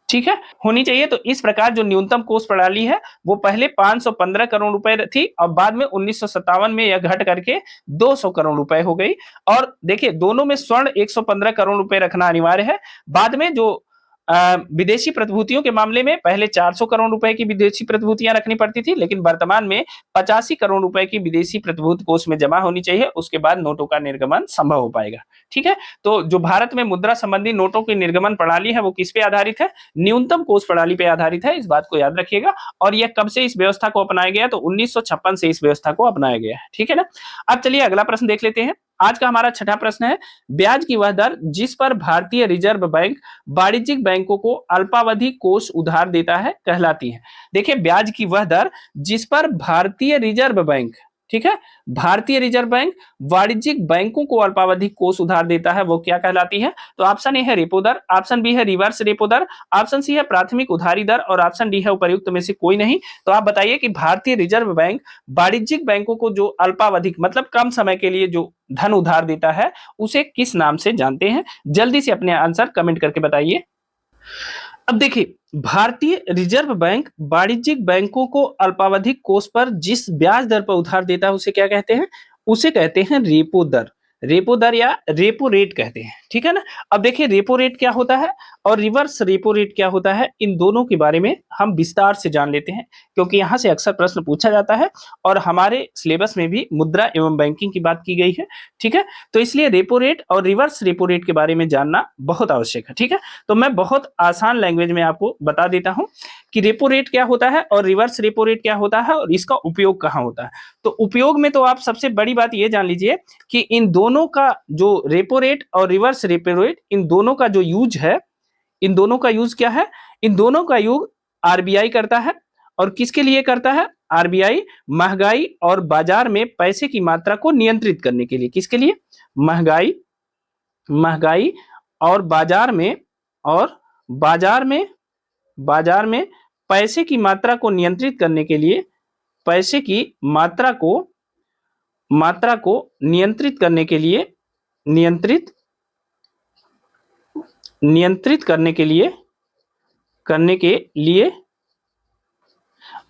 ठीक है, होनी चाहिए। तो इस प्रकार जो न्यूनतम कोष प्रणाली है वो पहले 515 करोड़ रुपए थी और बाद में 1957 में यह घट करके 200 करोड़ रुपए हो गई। और देखिए दोनों में स्वर्ण 115 करोड़ रुपए रखना अनिवार्य है। बाद में जो विदेशी प्रतिभूतियों के मामले में पहले 400 करोड़ रुपए की विदेशी प्रतिभूतियां रखनी पड़ती थी, लेकिन वर्तमान में 85 करोड़ रुपए की विदेशी प्रतिभूति कोष में जमा होनी चाहिए, उसके बाद नोटों का निर्गमन संभव हो पाएगा। ठीक है, तो जो भारत में मुद्रा संबंधी नोटों की निर्गमन प्रणाली है वो किस पे आधारित है, न्यूनतम कोष प्रणाली पे आधारित है। इस बात को याद रखिएगा। और यह कब से इस व्यवस्था को अपनाया गया, तो 1956 से इस व्यवस्था को अपनाया गया है। ठीक है ना। अब चलिए अगला प्रश्न देख लेते हैं। आज का हमारा छठा प्रश्न है, ब्याज की वह दर जिस पर भारतीय रिजर्व बैंक वाणिज्यिक बैंकों को अल्पावधि कोष उधार देता है कहलाती है। देखिए ब्याज की वह दर जिस पर भारतीय रिजर्व बैंक ठीक है। भारतीय रिजर्व बैंक वाणिज्यिक बैंकों को अल्पावधि कोष उधार देता है, वो क्या कहलाती है? तो ऑप्शन ए है रेपो दर, ऑप्शन बी है रिवर्स रेपो दर, ऑप्शन सी है प्राथमिक उधारी दर और ऑप्शन डी है उपर्युक्त में से कोई नहीं। तो आप बताइए कि भारतीय रिजर्व बैंक वाणिज्यिक बैंकों को जो अल्पावधिक मतलब कम समय के लिए जो धन उधार देता है उसे किस नाम से जानते हैं? जल्दी से अपने आंसर कमेंट करके बताइए। अब देखिए, भारतीय रिजर्व बैंक वाणिज्यिक बैंकों को अल्पावधिक कोष पर जिस ब्याज दर पर उधार देता है उसे क्या कहते हैं? उसे कहते हैं रेपो दर। रेपो दर या रेपो रेट कहते हैं, ठीक है ना। अब देखिए रेपो रेट क्या होता है और रिवर्स रेपो रेट क्या होता है, इन दोनों के बारे में हम विस्तार से जान लेते हैं, क्योंकि यहाँ से अक्सर प्रश्न पूछा जाता है और हमारे सिलेबस में भी मुद्रा एवं बैंकिंग की बात की गई है, ठीक है। तो इसलिए रेपो रेट और रिवर्स रेपो रेट के बारे में जानना बहुत आवश्यक है, ठीक है। तो मैं बहुत आसान लैंग्वेज में आपको बता देता हूं कि रेपो रेट क्या होता है और रिवर्स रेपो रेट क्या होता है और इसका उपयोग कहाँ होता है। तो उपयोग में तो आप सबसे बड़ी बात ये जान लीजिए कि इन दोनों का जो रेपो रेट और रिवर्स रेपो रेट, इन दोनों का जो यूज है, इन दोनों का यूज क्या है? इन दोनों का यूज आरबीआई करता है। और किसके लिए करता है? आरबीआई महंगाई और बाजार में पैसे की मात्रा को नियंत्रित करने के लिए। किसके लिए? महंगाई, महंगाई और बाजार में पैसे की मात्रा को नियंत्रित करने के लिए, पैसे की मात्रा को नियंत्रित करने के लिए, नियंत्रित करने के लिए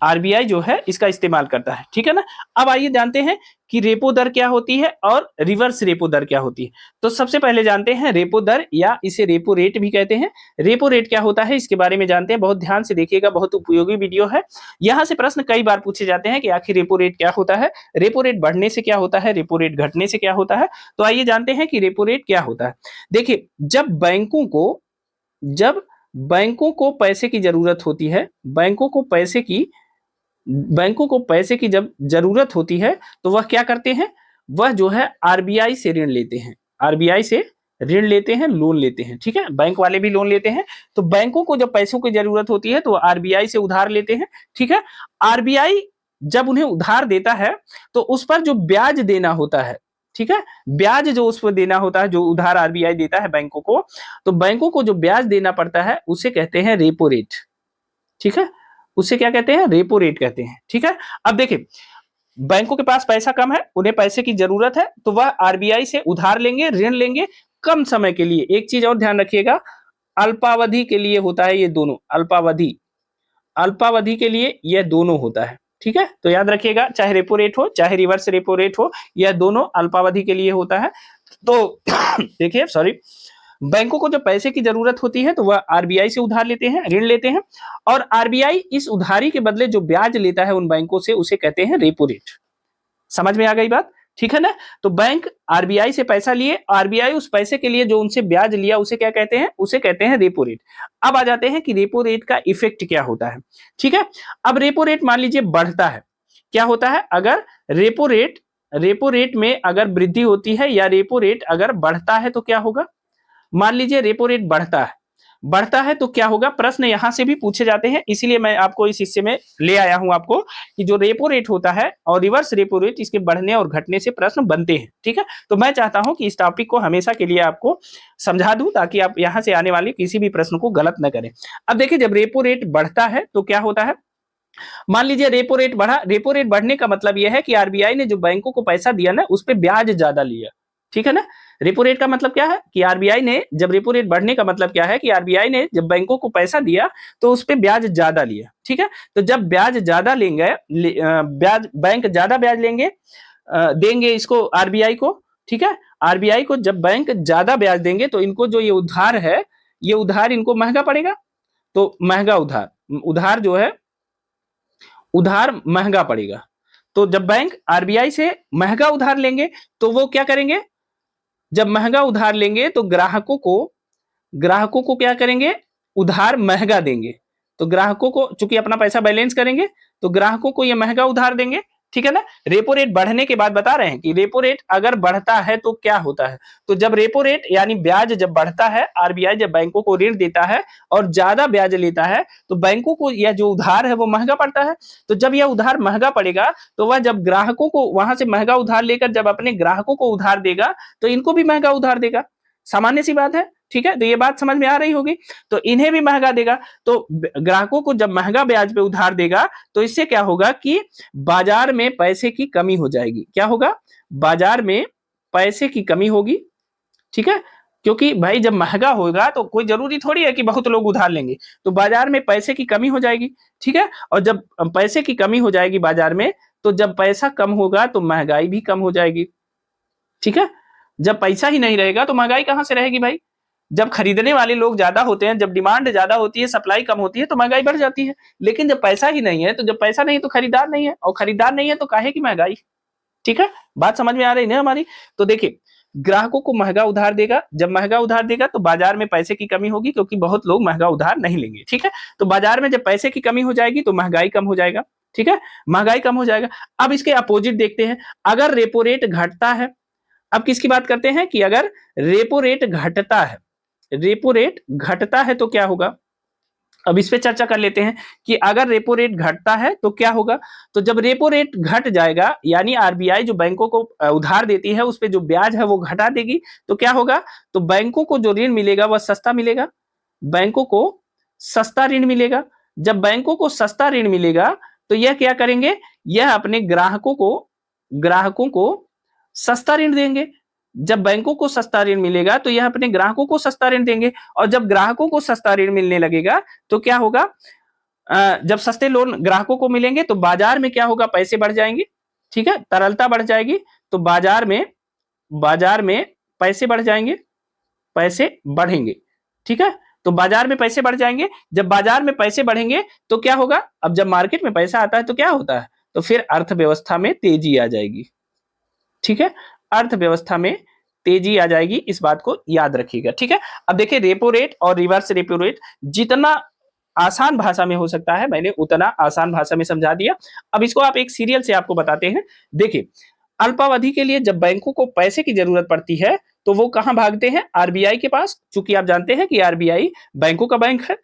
आरबीआई जो है इसका इस्तेमाल करता है, ठीक है ना। अब आइए जानते हैं कि रेपो दर क्या होती है और रिवर्स रेपो दर क्या होती है। तो सबसे पहले जानते हैं रेपो दर, या इसे रेपो रेट भी कहते हैं। रेपो रेट क्या होता है इसके बारे में जानते हैं, बहुत ध्यान से देखिएगा, बहुत उपयोगी वीडियो है। यहाँ से प्रश्न कई बार पूछे जाते हैं कि आखिर रेपो रेट क्या होता है, रेपो रेट बढ़ने से क्या होता है, रेपो रेट घटने से क्या होता है। तो आइए जानते हैं कि रेपो रेट क्या होता है। देखिए, जब बैंकों को पैसे की जरूरत होती है, बैंकों को पैसे की जब जरूरत होती है तो वह क्या करते हैं? वह जो है आरबीआई से ऋण लेते हैं, आरबीआई से ऋण लेते हैं, लोन लेते हैं, ठीक है। बैंक वाले भी लोन लेते हैं। तो बैंकों को जब पैसों की जरूरत होती है तो आरबीआई से उधार लेते हैं, ठीक है। आरबीआई जब उन्हें उधार देता है तो उस पर जो ब्याज देना होता है, ठीक है, ब्याज जो उस पर देना होता है, जो उधार आरबीआई देता है बैंकों को, तो बैंकों को जो ब्याज देना पड़ता है उसे कहते हैं रेपो रेट, ठीक है। उसे क्या कहते हैं? रेपो रेट कहते हैं, ठीक है। अब देखिए, बैंकों के पास पैसा कम है, उन्हें पैसे की जरूरत है, तो वह आरबीआई से उधार लेंगे, ऋण लेंगे कम समय के लिए। एक चीज और ध्यान रखिएगा, अल्पावधि के लिए होता है ये दोनों, अल्पावधि के लिए यह दोनों होता है, ठीक है। तो याद रखिएगा, चाहे रेपो रेट हो चाहे रिवर्स रेपो रेट हो, यह दोनों अल्पावधि के लिए होता है। तो देखिए, सॉरी, बैंकों को जब पैसे की जरूरत होती है तो वह आरबीआई से उधार लेते हैं, ऋण लेते हैं, और आरबीआई इस उधारी के बदले जो ब्याज लेता है उन बैंकों से उसे कहते हैं रेपो रेट। समझ में आ गई बात? ठीक है ना। तो बैंक आरबीआई से पैसा लिए, आरबीआई उस पैसे के लिए जो उनसे ब्याज लिया उसे क्या कहते हैं? उसे कहते हैं रेपो रेट। अब आ जाते हैं कि रेपो रेट का इफेक्ट क्या होता है, ठीक है। अब रेपो रेट मान लीजिए बढ़ता है, क्या होता है? अगर रेपो रेट में अगर वृद्धि होती है या रेपो रेट अगर बढ़ता है तो क्या होगा? मान लीजिए रेपो रेट बढ़ता है तो क्या होगा? प्रश्न यहां से भी पूछे जाते हैं, इसीलिए मैं आपको इस हिस्से में ले आया हूं आपको कि जो रेपो रेट होता है और रिवर्स रेपो रेट, इसके बढ़ने और घटने से प्रश्न बनते हैं, ठीक है। तो मैं चाहता हूं कि इस टॉपिक को हमेशा के लिए आपको समझा दूं ताकि आप यहां से आने वाले किसी भी प्रश्न को गलत न करें। अब देखिए, जब रेपो रेट बढ़ता है तो क्या होता है? मान लीजिए रेपो रेट बढ़ा, रेपो रेट बढ़ने का मतलब यह है कि आरबीआई ने जो बैंकों को पैसा दिया ना उस पर ब्याज ज्यादा लिया, ठीक है ना। रेपो रेट का मतलब क्या है कि आरबीआई ने जब रेपो रेट बढ़ने का मतलब क्या है कि आरबीआई ने जब बैंकों को पैसा दिया तो उस पर ब्याज ज्यादा लिया, ठीक है। तो जब ब्याज ज्यादा लेंगे, ब्याज बैंक ज्यादा ब्याज लेंगे, देंगे इसको आरबीआई को, ठीक है। आरबीआई को जब बैंक ज्यादा ब्याज देंगे तो इनको जो ये उधार है, ये उधार इनको महंगा पड़ेगा। तो महंगा उधार जो है, उधार महंगा पड़ेगा। तो जब बैंक आरबीआई से महंगा उधार लेंगे तो वो क्या करेंगे? जब महंगा उधार लेंगे तो ग्राहकों को क्या करेंगे? उधार महंगा देंगे। तो ग्राहकों को चूंकि अपना पैसा बैलेंस करेंगे तो ग्राहकों को ये महंगा उधार देंगे, ठीक है ना। रेपो रेट बढ़ने के बाद बता रहे हैं कि रेपो रेट अगर बढ़ता है तो क्या होता है। तो जब रेपो रेट यानी ब्याज जब बढ़ता है, आरबीआई जब बैंकों को ऋण देता है और ज्यादा ब्याज लेता है तो बैंकों को यह जो उधार है वो महंगा पड़ता है। तो जब यह उधार महंगा पड़ेगा तो वह जब ग्राहकों को वहां से महंगा उधार लेकर जब अपने ग्राहकों को उधार देगा तो इनको भी महंगा उधार देगा। सामान्य सी बात है, ठीक है। तो ये बात समझ में आ रही होगी। तो इन्हें भी महंगा देगा, तो ग्राहकों को जब महंगा ब्याज पे उधार देगा तो इससे क्या होगा कि बाजार में पैसे की कमी हो जाएगी। क्या होगा? बाजार में पैसे की कमी होगी, ठीक है। क्योंकि भाई जब महंगा होगा तो कोई जरूरी थोड़ी है कि बहुत लोग उधार लेंगे, तो बाजार में पैसे की कमी हो जाएगी, ठीक है। और जब पैसे की कमी हो जाएगी बाजार में, तो जब पैसा कम होगा तो महंगाई भी कम हो जाएगी, ठीक है। जब पैसा ही नहीं रहेगा तो महंगाई कहां से रहेगी भाई? जब खरीदने वाले लोग ज्यादा होते हैं, जब डिमांड ज्यादा होती है, सप्लाई कम होती है तो महंगाई बढ़ जाती है। लेकिन जब पैसा ही नहीं है, तो जब पैसा नहीं है तो खरीदार नहीं है, और खरीदार नहीं है तो काहे की महंगाई, ठीक है। बात समझ में आ रही है हमारी। तो देखिए, ग्राहकों को महंगा उधार देगा, जब महंगा उधार देगा तो बाजार में पैसे की कमी होगी क्योंकि बहुत लोग महंगा उधार नहीं लेंगे, ठीक है। तो बाजार में जब पैसे की कमी हो जाएगी तो महंगाई कम हो जाएगा, ठीक है। महंगाई कम हो जाएगा। अब इसके अपोजिट देखते हैं, अगर रेपो रेट घटता है। अब किसकी बात करते हैं कि अगर रेपो रेट घटता है, रेपो रेट घटता है तो क्या होगा। अब इस पे चर्चा कर लेते हैं कि अगर रेपो रेट घटता है तो क्या होगा। तो जब रेपो रेट घट जाएगा यानी आरबीआई जो बैंकों को उधार देती है उस पे जो ब्याज है वो घटा देगी, तो क्या होगा। तो बैंकों को जो ऋण मिलेगा वह सस्ता मिलेगा, बैंकों को सस्ता ऋण मिलेगा। जब बैंकों को सस्ता ऋण मिलेगा तो यह क्या करेंगे, यह अपने ग्राहकों को सस्ता ऋण देंगे। जब बैंकों को सस्ता ऋण मिलेगा तो यह अपने ग्राहकों को सस्ता ऋण देंगे, और जब ग्राहकों को सस्ता ऋण मिलने लगेगा तो क्या होगा, जब सस्ते लोन ग्राहकों को मिलेंगे तो बाजार में क्या होगा, पैसे बढ़ जाएंगे, ठीक है, तरलता बढ़ जाएगी। तो बाजार में पैसे बढ़ जाएंगे, पैसे बढ़ेंगे, ठीक है। तो बाजार में पैसे बढ़ जाएंगे, जब बाजार में पैसे बढ़ेंगे तो क्या होगा, अब जब मार्केट में पैसा आता है तो क्या होता है, तो फिर अर्थव्यवस्था में तेजी आ जाएगी, ठीक है। अर्थव्यवस्था में तेजी आ जाएगी, इस बात को याद रखिएगा, ठीक है। अब देखिए, रेपो रेट और रिवर्स रेपो रेट जितना आसान भाषा में हो सकता है मैंने उतना आसान भाषा में समझा दिया। अब इसको आप एक सीरियल से आपको बताते हैं। देखिए, अल्पावधि के लिए जब बैंकों को पैसे की जरूरत पड़ती है तो वो कहां भागते हैं, आरबीआई के पास। चूंकि आप जानते हैं कि आरबीआई बैंकों का बैंक है,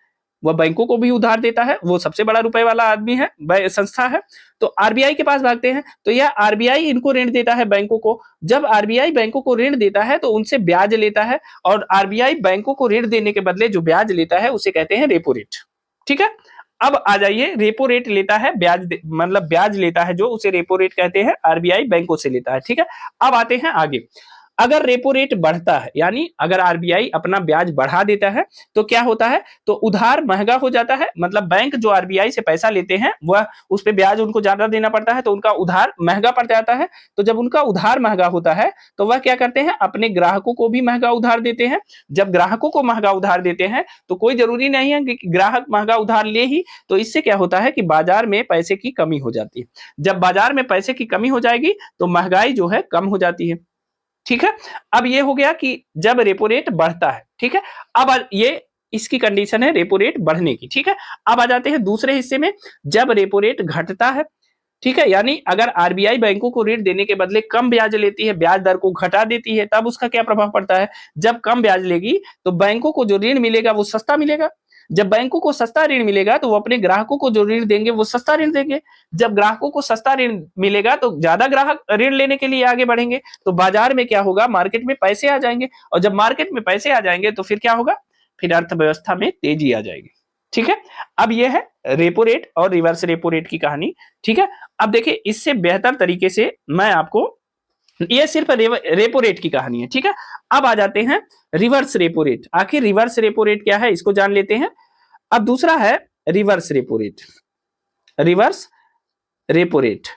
वह बैंकों को भी उधार देता है, वो सबसे बड़ा रुपए वाला आदमी है, संस्था है। तो आरबीआई के पास भागते हैं, तो यह आरबीआई इनको ऋण देता है बैंकों को। जब आरबीआई बैंकों को ऋण देता है तो उनसे ब्याज लेता है, और आरबीआई बैंकों को ऋण देने के बदले जो ब्याज लेता है उसे कहते हैं रेपो रेट, ठीक है। अब आ जाइए, रेपो रेट लेता है ब्याज, मतलब ब्याज लेता है जो, उसे रेपो रेट कहते हैं, आरबीआई बैंकों से लेता है, ठीक है। अब आते हैं आगे, अगर रेपो रेट बढ़ता है यानी अगर आरबीआई अपना ब्याज बढ़ा देता है तो क्या होता है, तो उधार महंगा हो जाता है। मतलब बैंक जो आरबीआई से पैसा लेते हैं वह उस पे ब्याज उनको ज्यादा देना पड़ता है, तो उनका उधार महंगा पड़ जाता है। तो जब उनका उधार महंगा होता है तो वह क्या करते हैं, अपने ग्राहकों को भी महंगा उधार देते हैं। जब ग्राहकों को महंगा उधार देते हैं तो कोई जरूरी नहीं है कि ग्राहक महंगा उधार ले ही, तो इससे क्या होता है कि बाजार में पैसे की कमी हो जाती है। जब बाजार में पैसे की कमी हो जाएगी तो महंगाई जो है कम हो जाती है, ठीक है। अब ये हो गया कि जब रेपो रेट बढ़ता है, ठीक है। अब ये इसकी कंडीशन है रेपो रेट बढ़ने की, ठीक है। अब आ जाते हैं दूसरे हिस्से में, जब रेपो रेट घटता है, ठीक है, यानी अगर आरबीआई बैंकों को ऋण देने के बदले कम ब्याज लेती है, ब्याज दर को घटा देती है, तब उसका क्या प्रभाव पड़ता है। जब कम ब्याज लेगी तो बैंकों को जो ऋण मिलेगा वो सस्ता मिलेगा। जब बैंकों को सस्ता ऋण मिलेगा तो वो अपने ग्राहकों को जो ऋण देंगे वो सस्ता ऋण देंगे। जब ग्राहकों को सस्ता ऋण मिलेगा तो ज्यादा ग्राहक ऋण लेने के लिए आगे बढ़ेंगे, तो बाजार में क्या होगा, मार्केट में पैसे आ जाएंगे, और जब मार्केट में पैसे आ जाएंगे तो फिर क्या होगा, फिर अर्थव्यवस्था में तेजी आ जाएगी, ठीक है। अब यह है रेपो रेट और रिवर्स रेपो रेट की कहानी, ठीक है। अब देखिए, इससे बेहतर तरीके से मैं आपको, ये सिर्फ रेपो रेट की कहानी है, ठीक है। अब आ जाते हैं रिवर्स रेपो रेट। आखिर रिवर्स रेपो रेट क्या है इसको जान लेते हैं। अब दूसरा है reverse repo rate, reverse repo rate,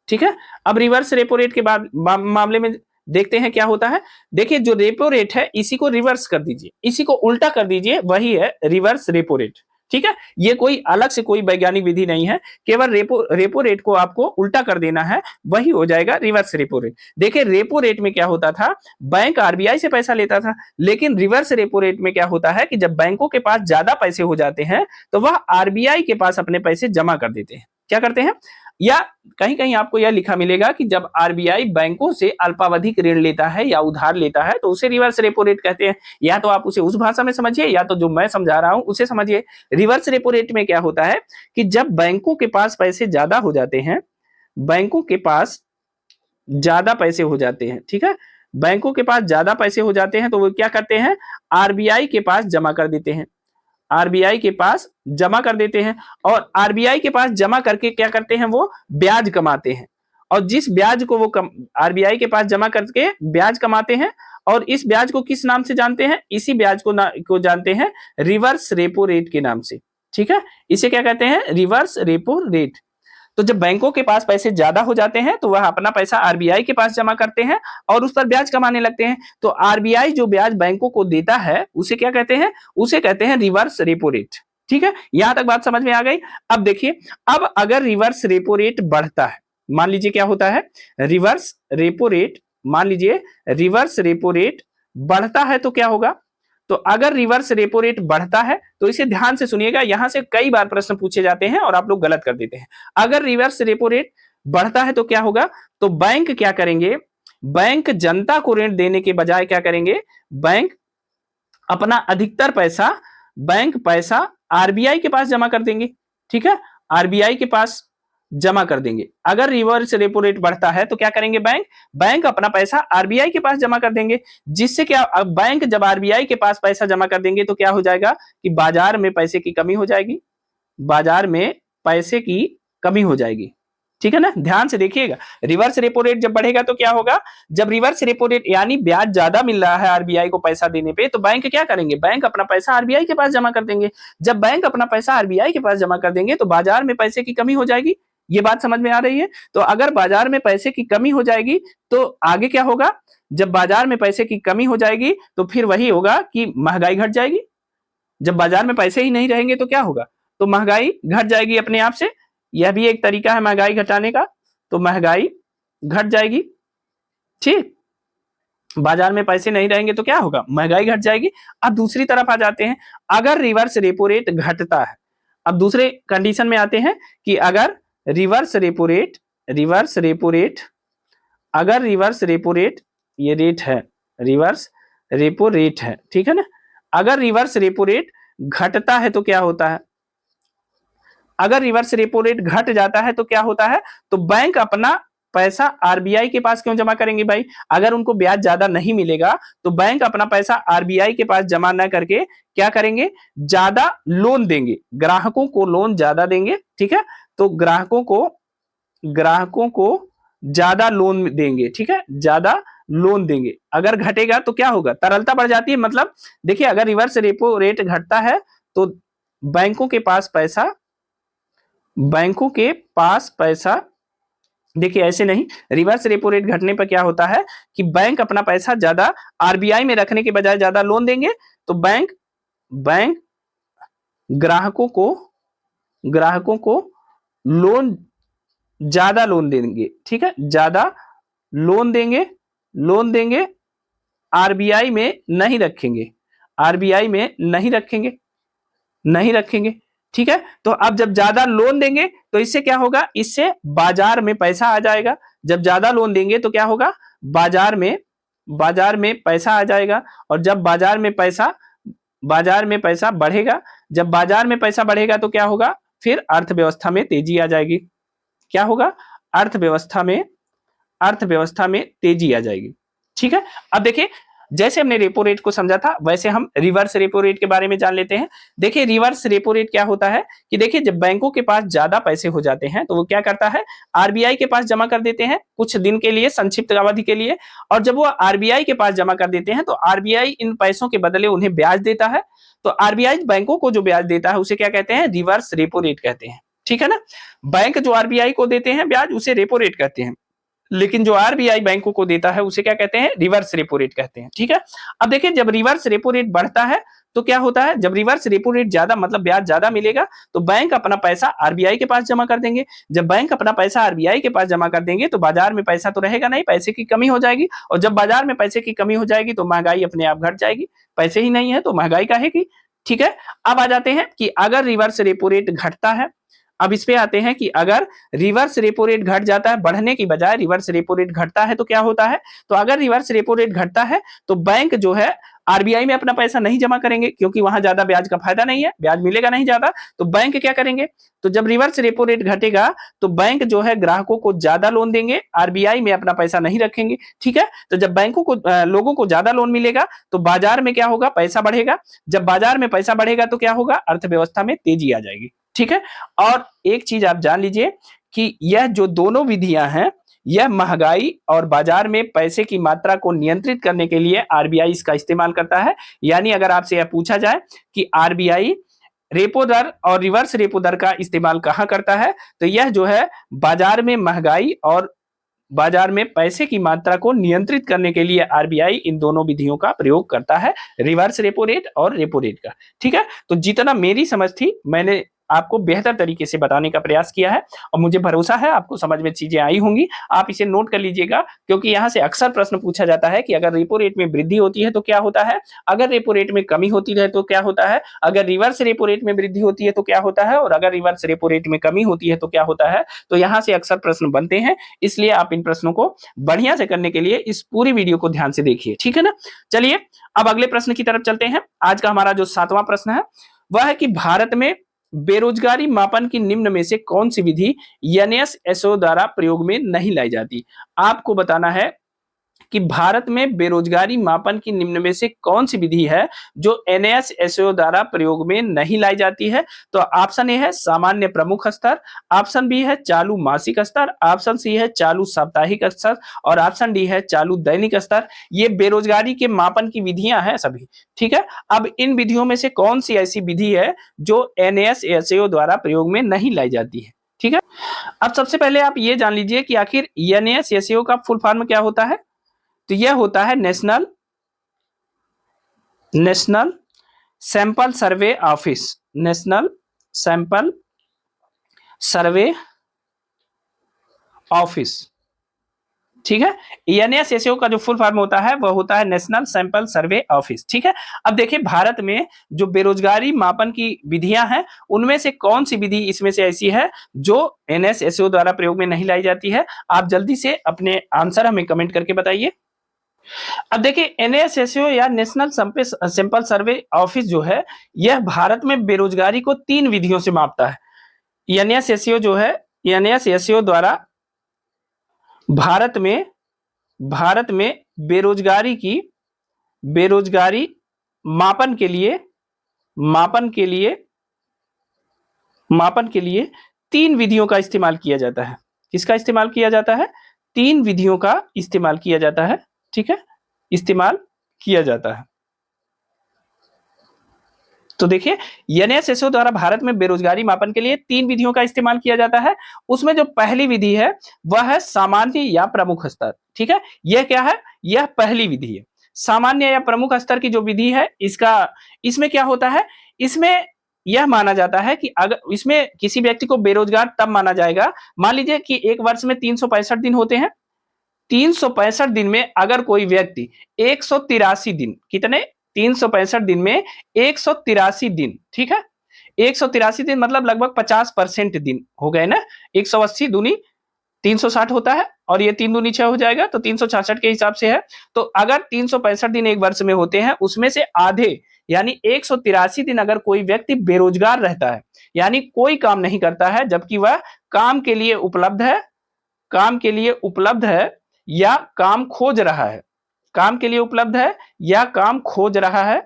ठीक है। अब रिवर्स रेपो रेट के बाद मामले में देखते हैं क्या होता है। देखिए, जो रेपो रेट है इसी को रिवर्स कर दीजिए, इसी को उल्टा कर दीजिए, वही है रिवर्स रेपो रेट, ठीक है। ये कोई अलग से कोई वैज्ञानिक विधि नहीं है, केवल रेपो रेट को आपको उल्टा कर देना है, वही हो जाएगा रिवर्स रेपो रेट। देखिए, रेपो रेट में क्या होता था, बैंक आरबीआई से पैसा लेता था, लेकिन रिवर्स रेपो रेट में क्या होता है कि जब बैंकों के पास ज्यादा पैसे हो जाते हैं तो वह आरबीआई के पास अपने पैसे जमा कर देते हैं। क्या करते हैं, या कहीं कहीं आपको यह लिखा मिलेगा कि जब आरबीआई बैंकों से अल्पावधिक ऋण लेता है या उधार लेता है तो उसे रिवर्स रेपो रेट कहते हैं। या तो आप उसे उस भाषा में समझिए या तो जो मैं समझा रहा हूं उसे समझिए। रिवर्स रेपो रेट में क्या होता है कि जब बैंकों के पास पैसे ज्यादा हो जाते हैं, बैंकों के पास ज्यादा पैसे हो जाते हैं, ठीक है, बैंकों के पास ज्यादा पैसे हो जाते हैं तो वो क्या करते हैं, आरबीआई के पास जमा कर देते हैं, आरबीआई के पास जमा कर देते हैं। और आरबीआई के पास जमा करके क्या करते हैं, वो ब्याज कमाते हैं। और जिस ब्याज को वो आरबीआई के पास जमा करके ब्याज कमाते हैं, और इस ब्याज को किस नाम से जानते हैं, इसी ब्याज को जानते हैं रिवर्स रेपो रेट के नाम से, ठीक है। इसे क्या कहते हैं, रिवर्स रेपो रेट। तो जब बैंकों के पास पैसे ज्यादा हो जाते हैं तो वह अपना पैसा आरबीआई के पास जमा करते हैं और उस पर ब्याज कमाने लगते हैं। तो आरबीआई जो ब्याज बैंकों को देता है उसे क्या कहते हैं, उसे कहते हैं रिवर्स रेपो रेट, ठीक है। यहां तक बात समझ में आ गई। अब देखिए, अब अगर रिवर्स रेपो रेट बढ़ता है, मान लीजिए क्या होता है, रिवर्स रेपो रेट, मान लीजिए रिवर्स रेपो रेट बढ़ता है तो क्या होगा। तो अगर रिवर्स रेपो रेट बढ़ता है तो इसे ध्यान से सुनिएगा, यहां से कई बार प्रश्न पूछे जाते हैं और आप लोग गलत कर देते हैं। अगर रिवर्स रेपो रेट बढ़ता है तो क्या होगा, तो बैंक क्या करेंगे, बैंक जनता को ऋण देने के बजाय क्या करेंगे, बैंक अपना अधिकतर पैसा, बैंक पैसा आरबीआई के पास जमा कर देंगे, ठीक है, आरबीआई के पास जमा कर देंगे। अगर रिवर्स रेपो रेट बढ़ता है तो क्या करेंगे, बैंक अपना पैसा आरबीआई के पास जमा कर देंगे। जिससे क्या, अब बैंक जब आरबीआई के पास पैसा जमा कर देंगे तो क्या हो जाएगा कि बाजार में पैसे की कमी हो जाएगी, बाजार में पैसे की कमी हो जाएगी, ठीक है ना। ध्यान से देखिएगा, रिवर्स रेपो रेट जब बढ़ेगा तो क्या होगा, जब रिवर्स रेपो रेट यानी ब्याज ज्यादा मिल रहा है आरबीआई को पैसा देने पे, तो बैंक क्या करेंगे, बैंक अपना पैसा आरबीआई के पास जमा कर देंगे। जब बैंक अपना पैसा आरबीआई के पास जमा कर देंगे तो बाजार में पैसे की कमी हो जाएगी। ये बात समझ में आ रही है। तो अगर बाजार में पैसे की कमी हो जाएगी तो आगे क्या होगा, जब बाजार में पैसे की कमी हो जाएगी तो फिर वही होगा कि महंगाई घट जाएगी। जब बाजार में पैसे ही नहीं रहेंगे तो क्या होगा, तो महंगाई घट जाएगी अपने आप से। यह भी एक तरीका है महंगाई घटाने का। तो महंगाई घट जाएगी, ठीक, बाजार में पैसे नहीं रहेंगे तो क्या होगा, महंगाई घट जाएगी। अब दूसरी तरफ आ जाते हैं, अगर रिवर्स रेपो रेट घटता है, अब दूसरे कंडीशन में आते हैं कि अगर reverse repo rate, reverse repo rate, अगर रिवर्स रेपो रेट, ये रेट है, रिवर्स रेपो रेट है, ठीक है ना, अगर रिवर्स रेपो रेट घटता है तो क्या होता है, अगर रिवर्स रेपो रेट घट जाता है तो क्या होता है, तो बैंक अपना पैसा आरबीआई के पास क्यों जमा करेंगे भाई, अगर उनको ब्याज ज्यादा नहीं मिलेगा तो बैंक अपना पैसा आरबीआई के पास जमा न करके क्या करेंगे, ज्यादा लोन देंगे, ग्राहकों को लोन ज्यादा देंगे, ठीक है। तो ग्राहकों को ज्यादा लोन देंगे, ठीक है, ज्यादा लोन देंगे। अगर घटेगा तो क्या होगा, तरलता बढ़ जाती है। मतलब देखिए, अगर रिवर्स रेपो रेट घटता है तो बैंकों के पास पैसा, बैंकों के पास पैसा, देखिए ऐसे नहीं, रिवर्स रेपो रेट घटने पर क्या होता है कि बैंक अपना पैसा ज्यादा आरबीआई में रखने के बजाय ज्यादा लोन देंगे। तो बैंक ग्राहकों को लोन, ज्यादा लोन देंगे, ठीक है, ज्यादा लोन देंगे, लोन देंगे, आरबीआई में नहीं रखेंगे, आरबीआई में नहीं रखेंगे, नहीं रखेंगे, ठीक है। तो अब जब ज्यादा लोन देंगे तो इससे क्या होगा, इससे बाजार में पैसा आ जाएगा। जब ज्यादा लोन देंगे तो क्या होगा, बाजार में पैसा आ जाएगा। और जब बाजार में पैसा बढ़ेगा, जब बाजार में पैसा बढ़ेगा तो क्या होगा, फिर अर्थव्यवस्था में तेजी आ जाएगी। क्या होगा, अर्थव्यवस्था में तेजी आ जाएगी, ठीक है। अब देखिए, जैसे हमने रेपो रेट को समझा था वैसे हम रिवर्स रेपो रेट के बारे में जान लेते हैं। देखिए रिवर्स रेपो रेट क्या होता है कि देखिए, जब बैंकों के पास ज्यादा पैसे हो जाते हैं तो वो क्या करता है, आरबीआई के पास जमा कर देते हैं कुछ दिन के लिए, संक्षिप्त अवधि के लिए। और जब वो आरबीआई के पास जमा कर देते हैं तो आरबीआई इन पैसों के बदले उन्हें ब्याज देता है। तो आरबीआई बैंकों को जो ब्याज देता है उसे क्या कहते हैं, रिवर्स रेपो रेट कहते हैं, ठीक है ना। बैंक जो आरबीआई को देते हैं ब्याज उसे रेपो रेट कहते हैं, लेकिन जो आरबीआई बैंकों को देता है उसे क्या कहते हैं, रिवर्स रेपो रेट कहते हैं, ठीक है। अब देखिए, जब रिवर्स रेपो रेट बढ़ता है तो क्या होता है, जब रिवर्स रेपो रेट ज्यादा, मतलब ब्याज ज्यादा मिलेगा तो बैंक अपना पैसा आरबीआई के पास जमा कर देंगे। जब बैंक अपना पैसा आरबीआई के पास जमा कर देंगे तो बाजार में पैसा तो रहेगा नहीं, पैसे की कमी हो जाएगी। और जब बाजार में पैसे की कमी हो जाएगी तो महंगाई अपने आप घट जाएगी, पैसे ही नहीं है तो महंगाई काहे की, ठीक है। अब आ जाते हैं कि अगर रिवर्स रेपो रेट घटता है, अब इस पे आते हैं कि अगर रिवर्स रेपो रेट घट जाता है, बढ़ने की बजाय रिवर्स रेपो रेट घटता है तो क्या होता है? तो अगर रिवर्स रेपो रेट घटता है तो बैंक जो है आरबीआई में अपना पैसा नहीं जमा करेंगे, क्योंकि वहां ज्यादा ब्याज का फायदा नहीं है, ब्याज मिलेगा नहीं ज्यादा, तो बैंक क्या करेंगे? तो जब रिवर्स रेपो रेट घटेगा तो बैंक जो है ग्राहकों को ज्यादा लोन देंगे, आरबीआई में अपना पैसा नहीं रखेंगे। ठीक है, तो जब बैंकों को लोगों को ज्यादा लोन मिलेगा तो बाजार में क्या होगा? पैसा बढ़ेगा। जब बाजार में पैसा बढ़ेगा तो क्या होगा? अर्थव्यवस्था में तेजी आ जाएगी। ठीक है, और एक चीज आप जान लीजिए कि यह जो दोनों विधियां हैं, यह महंगाई और बाजार में पैसे की मात्रा को नियंत्रित करने के लिए आरबीआई इसका इस्तेमाल करता है। यानी अगर आपसे यह पूछा जाए कि आरबीआई रेपो दर और रिवर्स रेपो दर का इस्तेमाल कहां करता है, तो यह जो है बाजार में महंगाई और बाजार में पैसे की मात्रा को नियंत्रित करने के लिए आरबीआई इन दोनों विधियों का प्रयोग करता है, रिवर्स रेपो रेट और रेपो रेट का। ठीक है, तो जितना मेरी समझ थी मैंने आपको बेहतर तरीके से बताने का प्रयास किया है और मुझे भरोसा है आपको समझ में चीजें आई होंगी। आप इसे नोट कर लीजिएगा, क्योंकि यहां से अक्सर प्रश्न पूछा जाता है कि अगर रेपो रेट में वृद्धि होती है तो क्या होता है, अगर रेपो रेट में कमी होती है तो क्या होता है, अगर रिवर्स रेपो रेट में वृद्धि होती है तो क्या होता है, और अगर रिवर्स रेपो रेट में कमी होती है तो क्या होता है। तो यहां से अक्सर प्रश्न बनते हैं, इसलिए आप इन प्रश्नों को बढ़िया से करने के लिए इस पूरी वीडियो को ध्यान से देखिए। ठीक है ना, चलिए अब अगले प्रश्न की तरफ चलते हैं। आज का हमारा जो 7वां प्रश्न है वह है कि भारत में बेरोजगारी मापन की निम्न में से कौन सी विधि एनएसएसओ द्वारा प्रयोग में नहीं लाई जाती। आपको बताना है कि भारत में बेरोजगारी मापन की निम्न में से कौन सी विधि है जो एनएसएसओ द्वारा प्रयोग में नहीं लाई जाती है। तो ऑप्शन ए है सामान्य प्रमुख स्तर, ऑप्शन बी है चालू मासिक स्तर, ऑप्शन सी है चालू साप्ताहिक स्तर और ऑप्शन डी है चालू दैनिक स्तर। ये बेरोजगारी के मापन की विधियां हैं सभी। ठीक है, अब इन विधियों में से कौन सी ऐसी विधि है जो एनएसएसओ द्वारा प्रयोग में नहीं लाई जाती है। ठीक है, अब सबसे पहले आप ये जान लीजिए कि आखिर एनएसएसओ का फुल फॉर्म क्या होता है। तो यह होता है national sample survey office, national sample survey office. ठीक है, एनएसएसओ का जो फुल फॉर्म होता है वह होता है नेशनल सैंपल सर्वे ऑफिस। ठीक है, अब देखिए भारत में जो बेरोजगारी मापन की विधियां हैं उनमें से कौन सी विधि इसमें से ऐसी है जो एनएसएसओ द्वारा प्रयोग में नहीं लाई जाती है। आप जल्दी से अपने आंसर हमें कमेंट करके बताइए। अब देखिए एनएसएसओ या नेशनल सैंपल सर्वे ऑफिस जो है यह भारत में बेरोजगारी को 3 विधियों से मापता है। एनएसएसओ जो है, एनएसएसओ द्वारा भारत में बेरोजगारी मापन के लिए 3 विधियों का इस्तेमाल किया जाता है। किसका इस्तेमाल किया जाता है? 3 विधियों का इस्तेमाल किया जाता है। ठीक है, इस्तेमाल किया जाता है। तो देखिए एनएसएसओ द्वारा भारत में बेरोजगारी मापन के लिए 3 विधियों का इस्तेमाल किया जाता है। उसमें जो पहली विधि है वह है सामान्य या प्रमुख स्तर। ठीक है, यह क्या है? यह पहली विधि है। सामान्य या प्रमुख स्तर की जो विधि है इसमें क्या होता है, इसमें यह माना जाता है कि अगर इसमें किसी व्यक्ति को बेरोजगार तब माना जाएगा, मान लीजिए कि एक वर्ष में 365 दिन होते हैं। 365 दिन में अगर कोई व्यक्ति 183 दिन, कितने? 365 दिन में 183 दिन। ठीक है, 183 दिन मतलब लगभग 50% दिन हो गए ना। 180 दूनी 360 होता है और ये 3 दूनी 6 हो जाएगा, तो 366 के हिसाब से है। तो अगर 365 दिन एक वर्ष में होते हैं उसमें से आधे यानी 183 दिन अगर कोई व्यक्ति बेरोजगार रहता है यानी कोई काम नहीं करता है, जबकि वह काम के लिए उपलब्ध है या काम खोज रहा है, काम के लिए उपलब्ध है या काम खोज रहा है।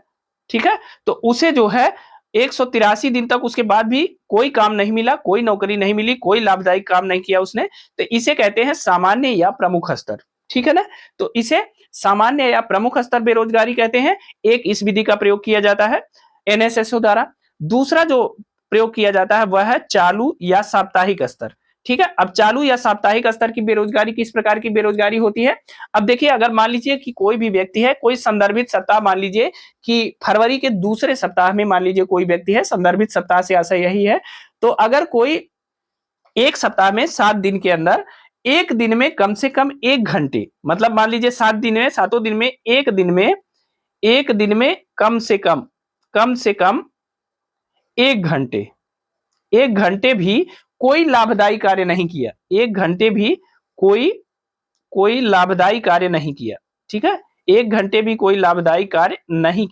ठीक है, तो उसे जो है 183 दिन तक उसके बाद भी कोई काम नहीं मिला, कोई नौकरी नहीं मिली, कोई लाभदायक काम नहीं किया उसने, तो इसे कहते हैं सामान्य या प्रमुख स्तर। ठीक है ना, तो इसे सामान्य या प्रमुख स्तर बेरोजगारी कहते हैं। एक इस विधि का प्रयोग किया जाता है एनएसएसओ द्वारा। दूसरा जो प्रयोग किया जाता है वह है चालू या साप्ताहिक स्तर। ठीक है, अब चालू या साप्ताहिक स्तर की बेरोजगारी किस प्रकार की बेरोजगारी होती है? अब देखिए अगर मान लीजिए कि कोई भी व्यक्ति है, कोई संदर्भित सप्ताह, मान लीजिए कि फरवरी के दूसरे सप्ताह में मान लीजिए कोई व्यक्ति है, संदर्भित सप्ताह से आशय यही है। तो अगर कोई एक सप्ताह में 7 दिन के अंदर एक दिन में कम से कम 1 घंटे, मतलब मान लीजिए 7 दिन में, सातों दिन में एक दिन में कम से कम 1 घंटे 1 घंटे भी कोई लाभदायी कार्य नहीं किया, 1 घंटे भी कोई लाभदायी कार्य नहीं किया, ठीक है, 1 घंटे भी कोई लाभदायी कार्य नहीं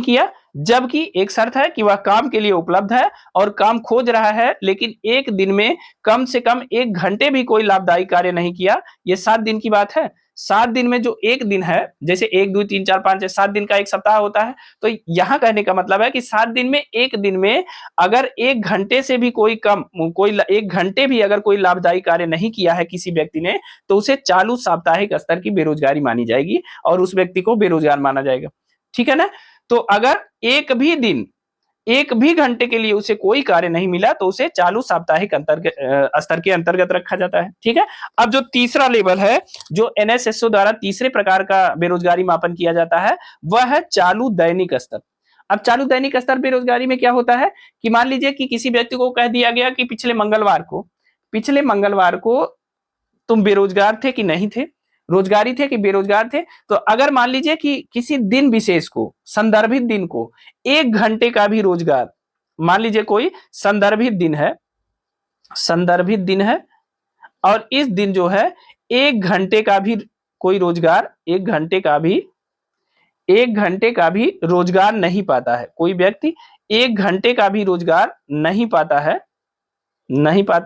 किया, जबकि एक शर्त है कि वह काम के लिए उपलब्ध है और काम खोज रहा है, लेकिन एक दिन में कम से कम 1 घंटे भी कोई लाभदायी कार्य नहीं किया। ये 7 दिन की बात है। 7 दिन में जो एक दिन है, जैसे 1 2 3 4 5 6 7 दिन का एक सप्ताह होता है, तो यहाँ कहने का मतलब है कि 7 दिन में एक दिन में अगर 1 घंटे से भी कोई कम, कोई 1 घंटे भी अगर कोई लाभदायी कार्य नहीं किया है किसी व्यक्ति ने, तो उसे चालू साप्ताहिक स्तर की बेरोजगारी मानी जाएगी और उस व्यक्ति को बेरोजगार माना जाएगा। ठीक है ना? तो अगर एक भी दिन, एक भी घंटे के लिए उसे कोई कार्य नहीं मिला, तो उसे चालू साप्ताहिक स्तर के अंतर्गत रखा जाता है। ठीक है। अब जो तीसरा लेवल है, जो एनएसएसओ द्वारा तीसरे प्रकार का बेरोजगारी मापन किया जाता है, वह है चालू दैनिक स्तर। अब चालू दैनिक स्तर बेरोजगारी में क्या होता है कि मान लीजिए कि किसी व्यक्ति को कह दिया गया कि पिछले मंगलवार को तुम बेरोजगार थे कि नहीं थे, रोजगारी थे कि बेरोजगार थे। तो अगर मान लीजिए कि किसी दिन विशेष को, संदर्भित दिन को 1 घंटे का भी रोजगार, मान लीजिए कोई संदर्भित दिन है और इस दिन जो है 1 घंटे का भी कोई रोजगार, 1 घंटे का भी रोजगार नहीं पाता है, कोई व्यक्ति 1 घंटे का भी रोजगार नहीं पाता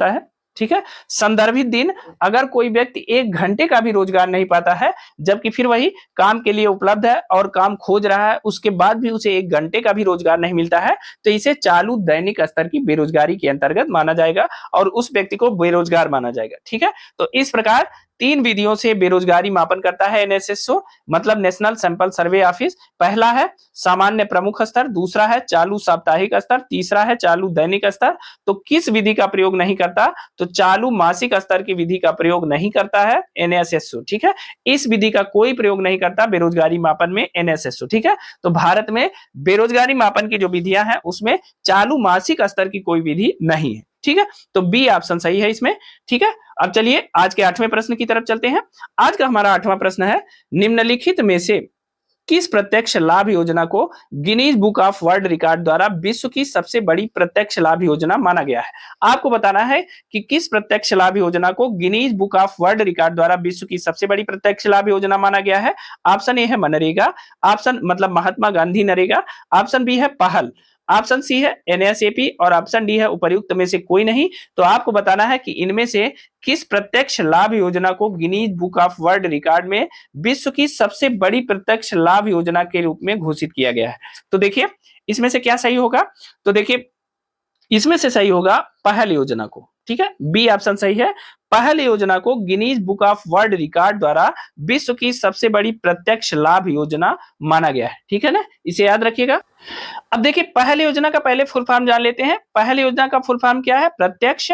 है। ठीक है। संदर्भित दिन, अगर कोई व्यक्ति 1 घंटे का भी रोजगार नहीं पाता है, जबकि फिर वही काम के लिए उपलब्ध है और काम खोज रहा है, उसके बाद भी उसे 1 घंटे का भी रोजगार नहीं मिलता है, तो इसे चालू दैनिक स्तर की बेरोजगारी के अंतर्गत माना जाएगा और उस व्यक्ति को बेरोजगार माना जाएगा। ठीक है। तो इस प्रकार 3 विधियों से बेरोजगारी मापन करता है एनएसएसओ, मतलब नेशनल सैंपल सर्वे ऑफिस। पहला है सामान्य प्रमुख स्तर, दूसरा है चालू साप्ताहिक स्तर, तीसरा है चालू दैनिक स्तर। तो किस विधि का प्रयोग नहीं करता? तो चालू मासिक स्तर की विधि का प्रयोग नहीं करता है एनएसएसओ। ठीक है। इस विधि का कोई प्रयोग नहीं करता बेरोजगारी मापन में एनएसएसओ। ठीक है। तो भारत में बेरोजगारी मापन की जो विधियां हैं उसमें चालू मासिक स्तर की कोई विधि नहीं है। ठीक है। तो बी ऑप्शन सही है इसमें। ठीक है। अब चलिए आज के 8वें प्रश्न की तरफ चलते हैं। आज का हमारा 8वां प्रश्न है, निम्नलिखित में से किस प्रत्यक्ष लाभ योजना को Guinness book of world record द्वारा विश्व की सबसे बड़ी प्रत्यक्ष लाभ योजना माना गया है? आपको बताना है कि किस प्रत्यक्ष लाभ योजना को Guinness book of world record द्वारा विश्व की सबसे बड़ी प्रत्यक्ष लाभ योजना माना गया है। ऑप्शन ए है मनरेगा, ऑप्शन मतलब महात्मा गांधी नरेगा, ऑप्शन बी है पहल, ऑप्शन सी है एनएसएपी और ऑप्शन डी है उपर्युक्त में से कोई नहीं। तो आपको बताना है कि इनमें से किस प्रत्यक्ष लाभ योजना को Guinness book of world record में विश्व की सबसे बड़ी प्रत्यक्ष लाभ योजना के रूप में घोषित किया गया है। तो देखिए इसमें से क्या सही होगा? तो देखिए इसमें से सही होगा पहल योजना को। ठीक है। बी ऑप्शन सही है। पहल योजना को Guinness book of world record द्वारा विश्व की सबसे बड़ी प्रत्यक्ष लाभ योजना माना गया है। ठीक है ना, इसे याद रखिएगा। अब देखिए पहल योजना का पहले फुल फॉर्म जान लेते हैं। पहल योजना का फुल फॉर्म क्या है? प्रत्यक्ष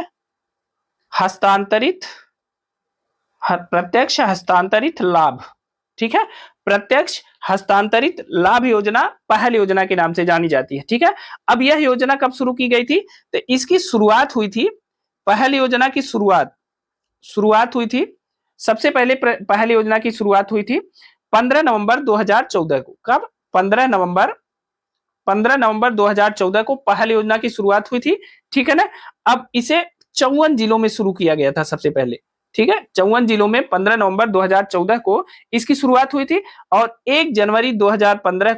हस्तांतरित लाभ। ठीक है। प्रत्यक्ष हस्तांतरित लाभ योजना पहल योजना के नाम से जानी जाती है। ठीक है। अब यह योजना कब शुरू की गई थी? तो इसकी शुरुआत हुई थी, पहल योजना की शुरुआत हुई थी, सबसे पहले पहल योजना की शुरुआत हुई थी 15 नवंबर 2014 को। कब? 15 नवंबर 2014 को पहल योजना की शुरुआत हुई थी। ठीक है ना। अब इसे 54 जिलों में शुरू किया गया था सबसे पहले। ठीक है। 54 जिलों में 15 नवंबर 2014 को इसकी शुरुआत हुई थी और 1 जनवरी 2015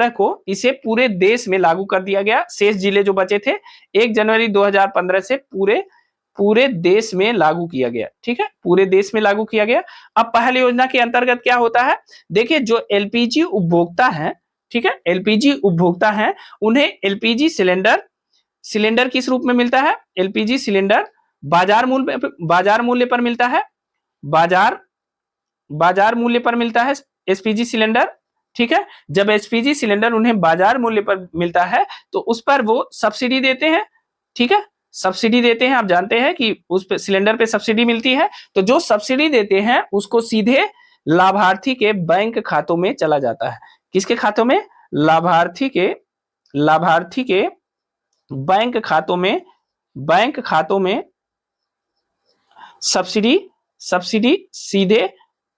को इसे पूरे देश में लागू कर दिया गया। शेष जिले जो बचे थे 1 जनवरी 2015 से पूरे देश में लागू किया गया। ठीक है। पूरे देश में लागू किया गया। अब पहल योजना के अंतर्गत क्या होता है? देखिए जो एलपीजी उपभोक्ता है, ठीक है, एलपीजी उपभोक्ता है, उन्हें एलपीजी सिलेंडर किस रूप में मिलता है? एलपीजी सिलेंडर बाजार मूल्य पर मिलता है। बाजार मूल्य पर मिलता है एसपीजी सिलेंडर। ठीक है। जब एसपीजी सिलेंडर उन्हें बाजार मूल्य पर मिलता है तो उस पर वो सब्सिडी देते हैं। ठीक है। सब्सिडी देते हैं। आप जानते हैं कि उस सिलेंडर पे सब्सिडी मिलती है, तो जो सब्सिडी देते हैं उसको सीधे लाभार्थी के बैंक खातों में चला जाता है। किसके खातों में? लाभार्थी के बैंक खातों में सब्सिडी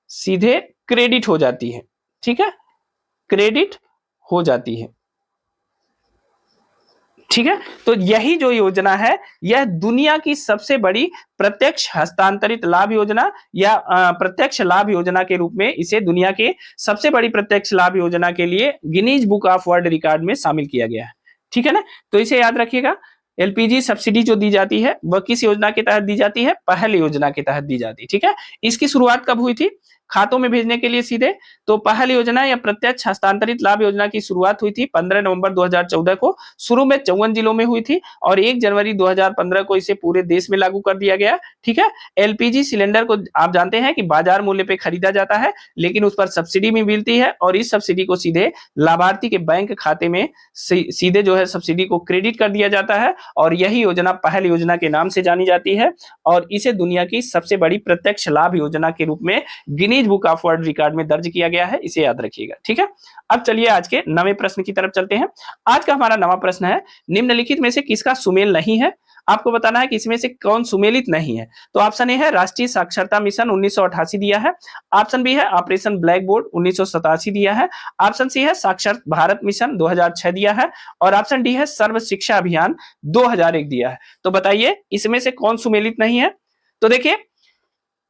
सीधे क्रेडिट हो जाती है। ठीक है। क्रेडिट हो जाती है। ठीक है, तो यही जो योजना है यह दुनिया की सबसे बड़ी प्रत्यक्ष हस्तांतरित लाभ योजना या प्रत्यक्ष लाभ योजना के रूप में इसे दुनिया के सबसे बड़ी प्रत्यक्ष लाभ योजना के लिए Guinness book of world record में शामिल किया गया है। ठीक है ना, तो इसे याद रखिएगा। एलपीजी सब्सिडी जो दी जाती है वह किस योजना के तहत दी जाती है? पहल योजना के तहत दी जाती है। ठीक है, इसकी शुरुआत कब हुई थी? खातों में भेजने के लिए सीधे। तो पहल योजना या प्रत्यक्ष हस्तांतरित लाभ योजना की शुरुआत हुई थी 15 नवंबर 2014 को। शुरू में 54 जिलों में हुई थी और 1 जनवरी 2015 को इसे पूरे देश में लागू कर दिया गया। ठीक है, एलपीजी सिलेंडर को आप जानते हैं कि बाजार मूल्य पे खरीदा जाता है, लेकिन उस पर सब्सिडी भी मिलती है और इस सब्सिडी को सीधे लाभार्थी के बैंक खाते में सीधे जो है सब्सिडी को क्रेडिट कर दिया जाता है और यही योजना पहल योजना के नाम से जानी जाती है और इसे दुनिया की सबसे बड़ी प्रत्यक्ष लाभ योजना के रूप में Guinness book of world record में दर्ज किया गया है। इसे याद रखिएगा। ठीक है, अब चलिए आज के नवे प्रश्न की तरफ चलते हैं। आज का हमारा नवा प्रश्न है, निम्नलिखित में से किसका सुमेल नहीं है? आपको बताना है कि इसमें से कौन सुमेलित नहीं है। तो ऑप्शन ए है राष्ट्रीय साक्षरता मिशन 1988 दिया है, ऑप्शन बी है ऑपरेशन ब्लैक बोर्ड 1987 दिया है, ऑप्शन सी है साक्षर भारत मिशन 2006 दिया है और ऑप्शन डी है सर्व शिक्षा अभियान 2001 दिया है। तो बताइए इसमें से कौन सुमेलित नहीं है? तो देखिए,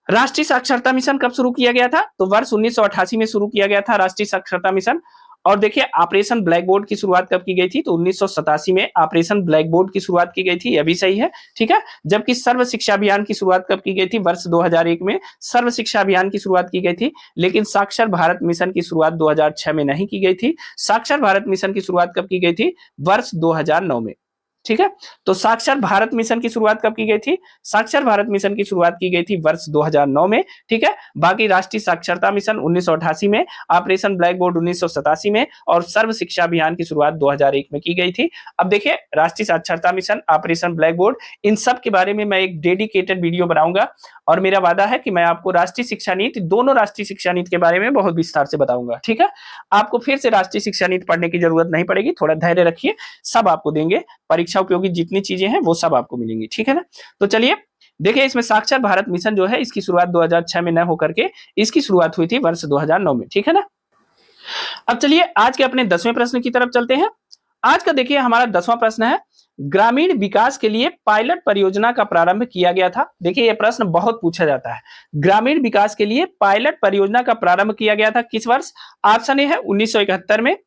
राष्ट्रीय साक्षरता मिशन कब शुरू किया गया था? तो वर्ष 1988 में शुरू किया गया था राष्ट्रीय साक्षरता मिशन। और देखिए ऑपरेशन ब्लैक बोर्ड की शुरुआत कब की गई थी? तो 1987 में ऑपरेशन ब्लैक बोर्ड की शुरुआत की गई थी, यह भी सही है। ठीक है, जबकि सर्व शिक्षा अभियान की शुरुआत कब की गई थी? वर्ष 2001 में सर्व शिक्षा अभियान की शुरुआत की गई थी, लेकिन साक्षर भारत मिशन की शुरुआत 2006 में नहीं की गई थी। साक्षर भारत मिशन की शुरुआत कब की गई थी? वर्ष 2009 में। ठीक है, तो साक्षर भारत मिशन की शुरुआत कब की गई थी? साक्षर भारत मिशन की शुरुआत की गई थी वर्ष 2009 में। ठीक है, बाकी राष्ट्रीय साक्षरता मिशन 1988 में, ऑपरेशन ब्लैक बोर्ड 1987 में और सर्व शिक्षा अभियान की शुरुआत 2001 में की गई थी। अब देखिए, राष्ट्रीय साक्षरता मिशन, ऑपरेशन ब्लैक बोर्ड, इन सब के बारे में मैं एक डेडिकेटेड वीडियो बनाऊंगा और मेरा वादा है कि मैं आपको राष्ट्रीय शिक्षा नीति, दोनों राष्ट्रीय शिक्षा नीति के बारे में बहुत विस्तार से बताऊंगा। ठीक है, आपको फिर से राष्ट्रीय शिक्षा नीति पढ़ने की जरूरत नहीं पड़ेगी, थोड़ा धैर्य रखिए, सब आपको देंगे। परीक्षा उपयोगी जितनी चीजें हैं वो सब आपको मिलेंगी। ठीक है ना, तो चलिए देखिए, इसमें साक्षर भारत मिशन जो है इसकी शुरुआत 2006 में न होकर के इसकी शुरुआत हुई थी वर्ष 2009 में। ठीक है ना, अब चलिए आज के अपने 10वें प्रश्न की तरफ चलते हैं। आज का देखिए हमारा 10वां प्रश्न है, ग्रामीण विकास के लिए पायलट परियोजना का प्रारंभ किया गया था। देखिए यह प्रश्न बहुत पूछा जाता है, ग्रामीण विकास के लिए पायलट परियोजना का प्रारंभ किया गया था किस वर्ष? ऑप्शन ए है 1971 में,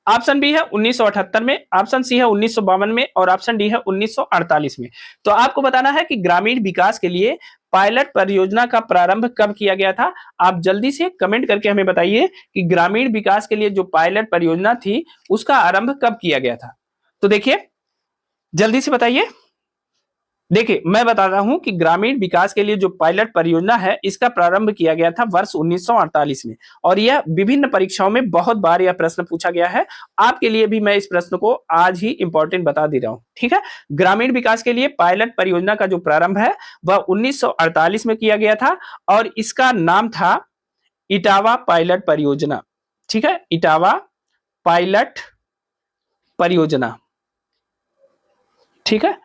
ऑप्शन बी है 1978 में, ऑप्शन सी है 1952 में और ऑप्शन डी है 1948 में। तो आपको बताना है कि ग्रामीण विकास के लिए पायलट परियोजना का प्रारंभ कब किया गया था। आप जल्दी से कमेंट करके हमें बताइए कि ग्रामीण विकास के लिए जो पायलट परियोजना थी उसका आरंभ कब किया गया था। तो देखिए जल्दी से बताइए। देखिए मैं बता रहा हूं कि ग्रामीण विकास के लिए जो पायलट परियोजना है इसका प्रारंभ किया गया था वर्ष 1948 में और यह विभिन्न परीक्षाओं में बहुत बार यह प्रश्न पूछा गया है। आपके लिए भी मैं इस प्रश्न को आज ही इंपॉर्टेंट बता दे रहा हूं। ठीक है, ग्रामीण विकास के लिए पायलट परियोजना का जो प्रारंभ है वह 1948 में किया गया था और इसका नाम था इटावा पायलट परियोजना। ठीक है, इटावा पायलट परियोजना। ठीक है,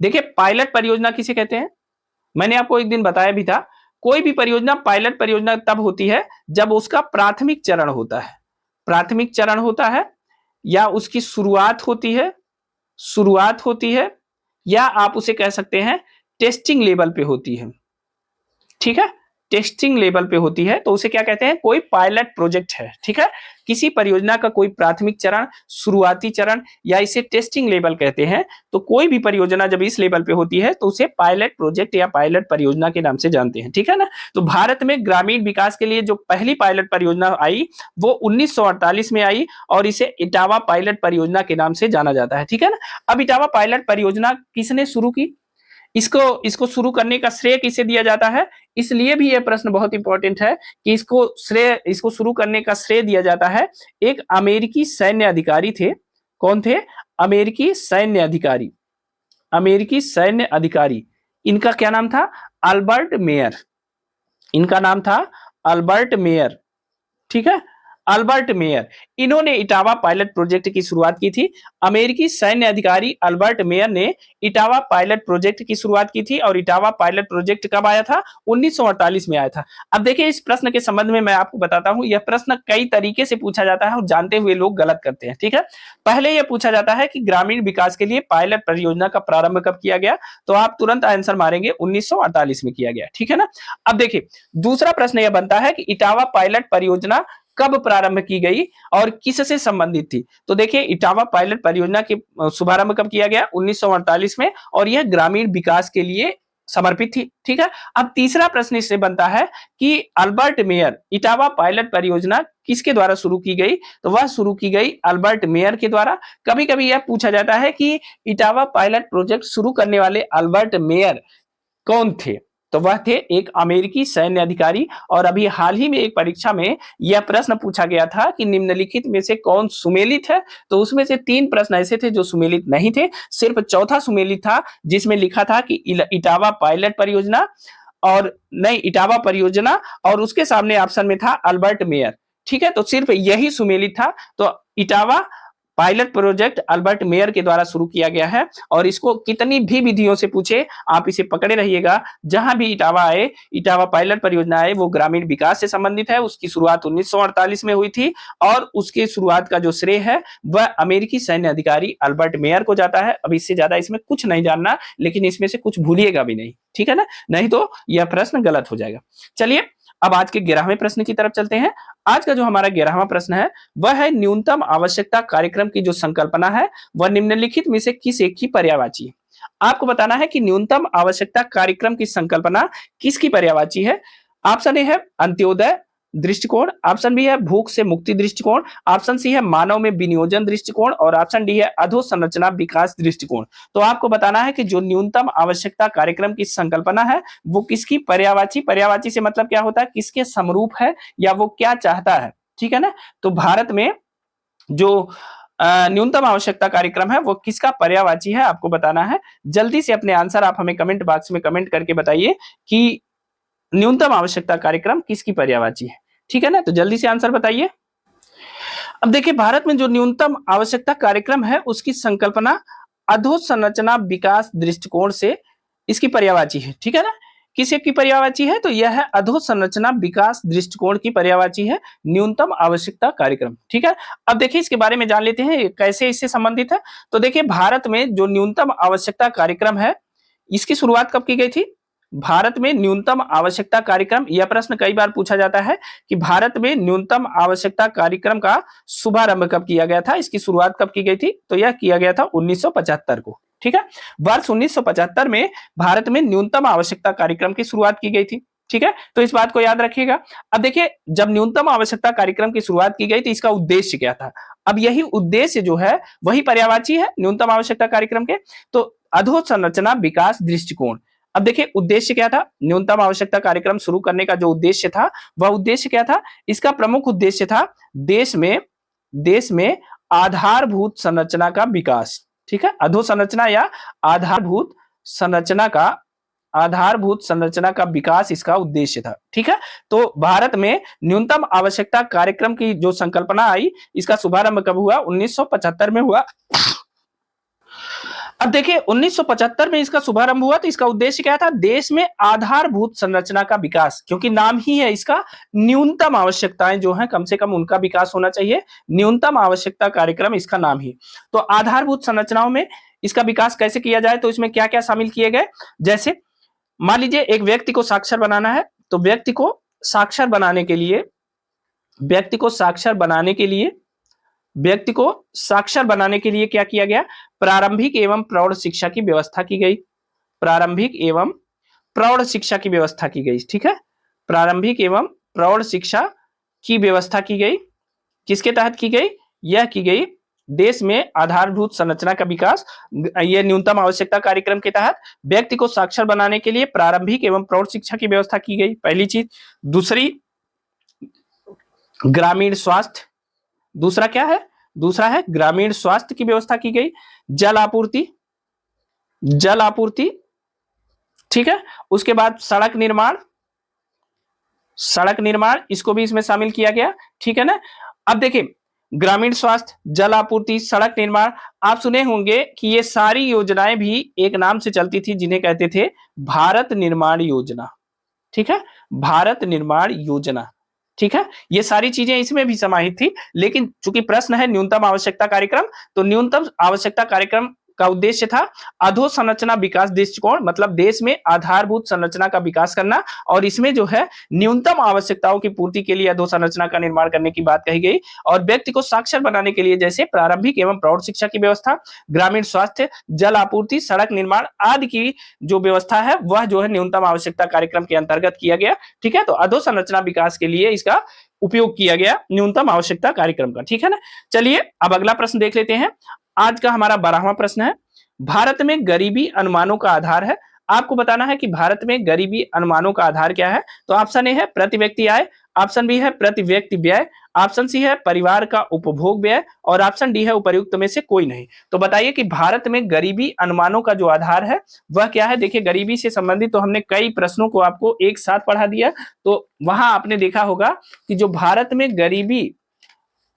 देखिए पायलट परियोजना किसे कहते हैं? मैंने आपको एक दिन बताया भी था, कोई भी परियोजना पायलट परियोजना तब होती है जब उसका प्राथमिक चरण होता है, प्राथमिक चरण होता है या उसकी शुरुआत होती है या आप उसे कह सकते हैं टेस्टिंग लेवल पे होती है। ठीक है, टेस्टिंग लेवल पे होती है तो उसे क्या कहते हैं? कोई पायलट प्रोजेक्ट है। ठीक है, किसी परियोजना का कोई प्राथमिक चरण, शुरुआती चरण या इसे टेस्टिंग लेवल कहते हैं। तो कोई भी परियोजना जब इस लेवल पे होती है तो उसे पायलट प्रोजेक्ट या पायलट परियोजना के नाम से जानते हैं। ठीक है ना, तो भारत में ग्रामीण विकास के लिए जो पहली पायलट परियोजना आई वो 1948 में आई और इसे इटावा पायलट परियोजना के नाम से जाना जाता है। ठीक है ना, अब इटावा पायलट परियोजना किसने शुरू की, इसको शुरू करने का श्रेय किसे दिया जाता है? इसलिए भी यह प्रश्न बहुत इंपॉर्टेंट है कि इसको शुरू करने का श्रेय दिया जाता है एक अमेरिकी सैन्य अधिकारी थे। कौन थे? अमेरिकी सैन्य अधिकारी। अमेरिकी सैन्य अधिकारी, इनका क्या नाम था? Albert Mayer. इनका नाम था अल्बर्ट मेयर। ठीक है, अल्बर्ट मेयर, इन्होंने इटावा पायलट प्रोजेक्ट की शुरुआत की थी। अमेरिकी सैन्य अधिकारी अल्बर्ट मेयर ने इटावा पायलट प्रोजेक्ट की शुरुआत की थी और इटावा पायलट प्रोजेक्ट कब आया था? 1948 में आया था। अब देखिए इस प्रश्न के संबंध में मैं आपको बताता हूं, यह प्रश्न कई तरीके से पूछा जाता है और जानते हुए लोग गलत करते हैं। ठीक है, पहले यह पूछा जाता है कि ग्रामीण विकास के लिए पायलट परियोजना का प्रारंभ कब किया गया, तो आप तुरंत आंसर मारेंगे 1948 में किया गया। ठीक है ना। अब देखिए दूसरा प्रश्न यह बनता है कि इटावा पायलट परियोजना कब प्रारंभ की गई और किससे संबंधित थी? तो देखिए इटावा पायलट परियोजना की शुभारंभ कब किया गया? 1948 में, और यह ग्रामीण विकास के लिए समर्पित थी। ठीक है, अब तीसरा प्रश्न इससे बनता है कि अल्बर्ट मेयर इटावा पायलट परियोजना किसके द्वारा शुरू की गई? तो वह शुरू की गई अल्बर्ट मेयर के द्वारा। कभी कभी यह पूछा जाता है कि इटावा पायलट प्रोजेक्ट शुरू करने वाले अल्बर्ट मेयर कौन थे? तो वह थे एक अमेरिकी सैन्य अधिकारी। और अभी हाल ही में एक परीक्षा में यह प्रश्न पूछा गया था कि निम्नलिखित में से कौन सुमेलित है? तो उसमें से 3 प्रश्न ऐसे थे जो सुमेलित नहीं थे, सिर्फ चौथा सुमेलित था जिसमें लिखा था कि इटावा पायलट परियोजना और नहीं इटावा परियोजना, और उसके सामने ऑप्शन में था अल्बर्ट मेयर। ठीक है, तो सिर्फ यही सुमेलित था। तो Etawah pilot project Albert Mayer के द्वारा शुरू किया गया है और इसको कितनी भी विधियों से पूछे आप इसे पकड़े रहिएगा। जहां भी इटावा आए, इटावा पायलट परियोजना आए, वो ग्रामीण विकास से संबंधित है। उसकी शुरुआत 1948 में हुई थी और उसकी शुरुआत का जो श्रेय है वह अमेरिकी सैन्य अधिकारी अल्बर्ट मेयर को जाता है। अब इससे ज्यादा इसमें कुछ नहीं जानना, लेकिन इसमें से कुछ भूलिएगा भी नहीं। ठीक है ना, नहीं तो यह प्रश्न गलत हो जाएगा। चलिए अब आज के 11वें प्रश्न की तरफ चलते हैं। आज का जो हमारा 11वां प्रश्न है वह है न्यूनतम आवश्यकता कार्यक्रम की जो संकल्पना है वह निम्नलिखित में से किस एक की पर्यायवाची है? आपको बताना है कि न्यूनतम आवश्यकता कार्यक्रम की संकल्पना किसकी पर्यायवाची है। ऑप्शन ए है अंत्योदय दृष्टिकोण, ऑप्शन बी है भूख से मुक्ति दृष्टिकोण, ऑप्शन सी है मानव में विनियोजन दृष्टिकोण और ऑप्शन डी है अधोसंरचना विकास दृष्टिकोण। तो आपको बताना है कि जो न्यूनतम आवश्यकता कार्यक्रम की संकल्पना है वो किसकी पर्यायवाची, पर्यायवाची से मतलब क्या होता है, किसके समरूप है या वो क्या चाहता है। ठीक है ना, तो भारत में जो न्यूनतम आवश्यकता कार्यक्रम है वो किसका पर्यायवाची है आपको बताना है। जल्दी से अपने आंसर आप हमें कमेंट बॉक्स में कमेंट करके बताइए कि न्यूनतम आवश्यकता कार्यक्रम किसकी पर्यायवाची है। ठीक है ना, तो जल्दी से आंसर बताइए। अब देखिए भारत में जो न्यूनतम आवश्यकता कार्यक्रम है उसकी संकल्पना अधोसंरचना विकास दृष्टिकोण से इसकी पर्यायवाची है। ठीक है ना, किस की पर्यायवाची है? तो यह है अधोसंरचना विकास दृष्टिकोण की पर्यायवाची है न्यूनतम आवश्यकता कार्यक्रम। ठीक है, अब देखिए इसके बारे में जान लेते हैं कैसे इससे संबंधित है। तो देखिए भारत में जो न्यूनतम आवश्यकता कार्यक्रम है इसकी शुरुआत कब की गई थी? भारत में न्यूनतम आवश्यकता कार्यक्रम, यह प्रश्न कई बार पूछा जाता है कि भारत में न्यूनतम आवश्यकता कार्यक्रम का शुभारंभ कब किया गया था, इसकी शुरुआत कब की गई थी? तो यह किया गया था 1975 को। ठीक है, वर्ष 1975 में भारत में न्यूनतम आवश्यकता कार्यक्रम की शुरुआत की गई थी। ठीक है, तो इस बात को याद रखिएगा। अब देखिए जब न्यूनतम आवश्यकता कार्यक्रम की शुरुआत की गई तो इसका उद्देश्य क्या था? अब यही उद्देश्य जो है वही पर्यायवाची है न्यूनतम आवश्यकता कार्यक्रम के। तो अधोसंरचना विकास दृष्टिकोण, अब देखिए उद्देश्य क्या था, न्यूनतम आवश्यकता कार्यक्रम शुरू करने का जो उद्देश्य था वह उद्देश्य क्या था? इसका प्रमुख उद्देश्य था देश में आधारभूत संरचना का विकास। ठीक है, अधोसंरचना या आधारभूत संरचना का विकास इसका उद्देश्य था। ठीक है, तो भारत में न्यूनतम आवश्यकता कार्यक्रम की जो संकल्पना आई इसका शुभारंभ कब हुआ? 1975 में हुआ। अब देखिए 1975 में इसका शुभारंभ हुआ तो इसका उद्देश्य क्या था? देश में आधारभूत संरचना का विकास, क्योंकि नाम ही है इसका, न्यूनतम आवश्यकताएं जो हैं कम से कम उनका विकास होना चाहिए। न्यूनतम आवश्यकता कार्यक्रम इसका नाम ही। तो आधारभूत संरचनाओं में इसका विकास कैसे किया जाए, तो इसमें क्या क्या शामिल किए गए? जैसे मान लीजिए एक व्यक्ति को साक्षर बनाना है, तो व्यक्ति को साक्षर बनाने के लिए क्या किया गया? प्रारंभिक एवं प्रौढ़ शिक्षा की व्यवस्था की गई। प्रारंभिक एवं प्रौढ़ शिक्षा की व्यवस्था की गई। ठीक है, प्रारंभिक एवं प्रौढ़ शिक्षा की व्यवस्था की गई। किसके तहत की गई? यह की गई देश में आधारभूत संरचना का विकास, यह न्यूनतम आवश्यकता कार्यक्रम के तहत व्यक्ति को साक्षर बनाने के लिए प्रारंभिक एवं प्रौढ़ शिक्षा की व्यवस्था की गई, पहली चीज। दूसरी ग्रामीण स्वास्थ्य, दूसरा क्या है? दूसरा है ग्रामीण स्वास्थ्य की व्यवस्था की गई। जल आपूर्ति, ठीक है। उसके बाद सड़क निर्माण इसको भी इसमें शामिल किया गया। ठीक है ना। अब देखिए, ग्रामीण स्वास्थ्य, जल आपूर्ति, सड़क निर्माण, आप सुने होंगे कि ये सारी योजनाएं भी एक नाम से चलती थी जिन्हें कहते थे भारत निर्माण योजना। ठीक है, भारत निर्माण योजना। ठीक है, ये सारी चीजें इसमें भी समाहित थी, लेकिन चूंकि प्रश्न है न्यूनतम आवश्यकता कार्यक्रम, तो न्यूनतम आवश्यकता कार्यक्रम का उद्देश्य था अधोसंरचना विकास दृष्टिकोण, मतलब देश में आधारभूत संरचना का विकास करना, और इसमें जो है न्यूनतम आवश्यकताओं की पूर्ति के लिए अधोसंरचना का निर्माण करने की बात कही गई, और व्यक्ति को साक्षर बनाने के लिए जैसे प्रारंभिक एवं प्रौढ़ शिक्षा की व्यवस्था, ग्रामीण स्वास्थ्य, जल आपूर्ति, सड़क निर्माण आदि की जो व्यवस्था है वह जो है न्यूनतम आवश्यकता कार्यक्रम के अंतर्गत किया गया। ठीक है, तो अधोसंरचना विकास के लिए इसका उपयोग किया गया न्यूनतम आवश्यकता कार्यक्रम का। ठीक है ना, चलिए अब अगला प्रश्न देख लेते हैं। आज का हमारा 12वां प्रश्न है, भारत में गरीबी अनुमानों का आधार है। आपको बताना है कि भारत में गरीबी अनुमानों का आधार क्या है। तो ऑप्शन ए है प्रति व्यक्ति आय, ऑप्शन बी है प्रति व्यक्ति व्यय, ऑप्शन सी है परिवार का उपभोग व्यय, और ऑप्शन डी है उपर्युक्त में से कोई नहीं। तो बताइए कि भारत में गरीबी अनुमानों का जो आधार है वह क्या है। देखिए, गरीबी से संबंधित तो हमने कई प्रश्नों को आपको एक साथ पढ़ा दिया, तो वहां आपने देखा होगा कि जो भारत में गरीबी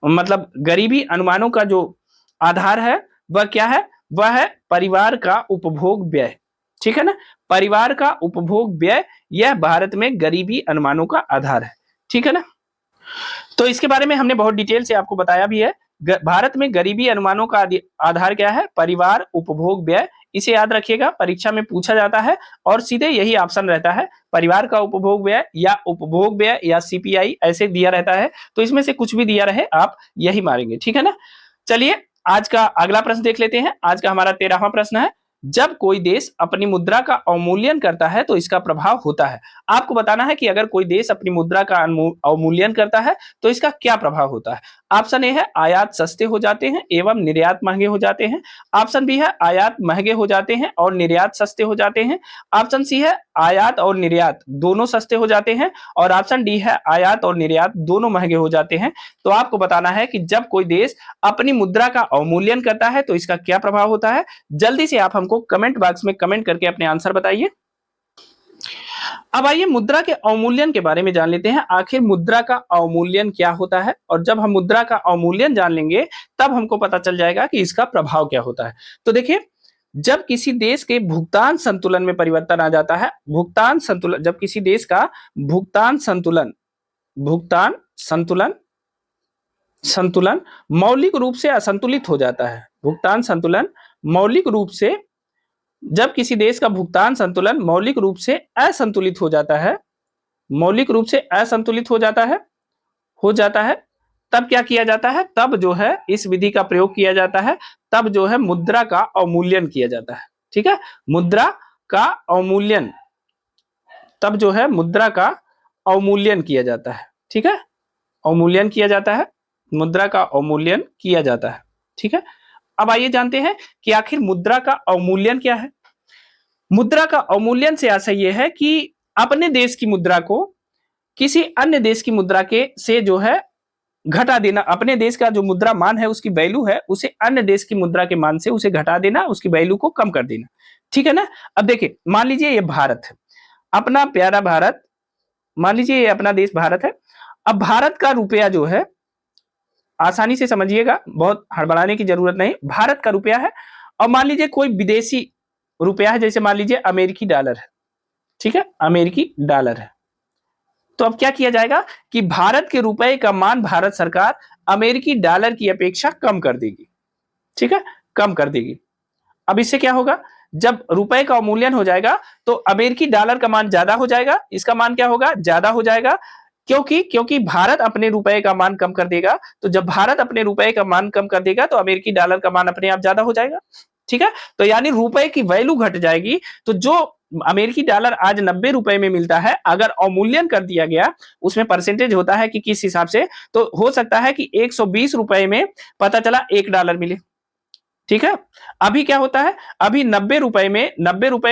मतलब गरीबी अनुमानों का जो आधार है वह क्या है, वह है परिवार का उपभोग व्यय। ठीक है ना, परिवार का उपभोग व्यय यह भारत में गरीबी अनुमानों का आधार है। ठीक है ना, तो इसके बारे में हमने बहुत डिटेल से आपको बताया भी है। भारत में गरीबी अनुमानों का आधार क्या है, परिवार उपभोग व्यय। इसे याद रखिएगा, परीक्षा में पूछा जाता है और सीधे यही ऑप्शन रहता है, परिवार का उपभोग व्यय या उपभोग व्यय या सीपीआई ऐसे दिया रहता है। तो इसमें से कुछ भी दिया रहे आप यही मारेंगे। ठीक है ना, चलिए आज का अगला प्रश्न देख लेते हैं। आज का हमारा 13वां प्रश्न है, जब कोई देश अपनी मुद्रा का अवमूल्यन करता है तो इसका प्रभाव होता है। आपको बताना है कि अगर कोई देश अपनी मुद्रा का अवमूल्यन करता है तो इसका क्या प्रभाव होता है। ऑप्शन ए है आयात सस्ते हो जाते हैं एवं निर्यात महंगे हो जाते हैं, ऑप्शन बी है आयात महंगे हो जाते हैं और निर्यात सस्ते हो जाते हैं, ऑप्शन सी है आयात और निर्यात दोनों सस्ते हो जाते हैं, और ऑप्शन डी है आयात और निर्यात दोनों महंगे हो जाते हैं। तो आपको बताना है कि जब कोई देश अपनी मुद्रा का अवमूल्यन करता है तो इसका क्या प्रभाव होता है। जल्दी से आप हमको कमेंट बॉक्स में कमेंट करके अपने आंसर बताइए। अब आइए मुद्रा के अवमूल्यन के बारे में जान लेते हैं, आखिर मुद्रा का अवमूल्यन क्या होता है। और जब हम मुद्रा का अवमूल्यन जान लेंगे तब हमको पता चल जाएगा कि इसका प्रभाव क्या होता है। तो देखिए, जब किसी देश के भुगतान संतुलन में परिवर्तन आ जाता है, भुगतान संतुलन, जब किसी देश का भुगतान संतुलन मौलिक रूप से असंतुलित हो जाता है, भुगतान संतुलन मौलिक रूप से, जब किसी देश का भुगतान संतुलन मौलिक रूप से असंतुलित हो जाता है, मौलिक रूप से असंतुलित हो जाता है, तब क्या किया जाता है, तब जो है इस विधि का प्रयोग किया जाता है, तब जो है मुद्रा का अवमूल्यन किया जाता है। ठीक है, मुद्रा का अवमूल्यन, तब जो है मुद्रा का अवमूल्यन किया जाता है। ठीक है, अवमूल्यन किया जाता है, मुद्रा का अवमूल्यन किया जाता है। ठीक है, अब आइए जानते हैं कि आखिर मुद्रा का अवमूल्यन क्या है। मुद्रा का अवमूल्यन से आशय यह है कि अपने देश की मुद्रा को किसी अन्य देश की मुद्रा के से जो है घटा देना, अपने देश का जो मुद्रा मान है उसकी वैल्यू है उसे अन्य देश की मुद्रा के मान से उसे घटा देना, उसकी वैल्यू को कम कर देना। ठीक है ना, अब देखिए मान लीजिए ये भारत है, अपना प्यारा भारत, मान लीजिए ये अपना देश भारत है। अब भारत का रुपया जो है, आसानी से समझिएगा, बहुत हड़बड़ाने की जरूरत नहीं, भारत का रुपया है और मान लीजिए कोई विदेशी रुपया है, जैसे मान लीजिए अमेरिकी डॉलर है। ठीक है, अमेरिकी डॉलर है। तो अब क्या किया जाएगा कि भारत के रुपए का मान भारत सरकार अमेरिकी डॉलर की अपेक्षा कम कर देगी। ठीक है, कम कर देगी। अब इससे क्या होगा, जब रुपए का अवमूल्यन हो जाएगा तो अमेरिकी डॉलर का मान ज्यादा हो जाएगा, इसका मान क्या होगा, ज्यादा हो जाएगा। क्योंकि भारत अपने रुपए का मान कम कर देगा, तो जब भारत अपने रुपए का मान कम कर देगा तो अमेरिकी डॉलर का मान अपने आप ज्यादा हो जाएगा। ठीक है, तो यानी रुपए की वैल्यू घट जाएगी। तो जो अमेरिकी डॉलर आज 90 रुपए में मिलता है, अगर अवमूल्यन कर दिया गया, उसमें परसेंटेज होता है कि किस हिसाब से, तो हो सकता है कि 120 रुपए में पता चला $1 मिले। ठीक है। अभी क्या होता है, अभी 90 रुपए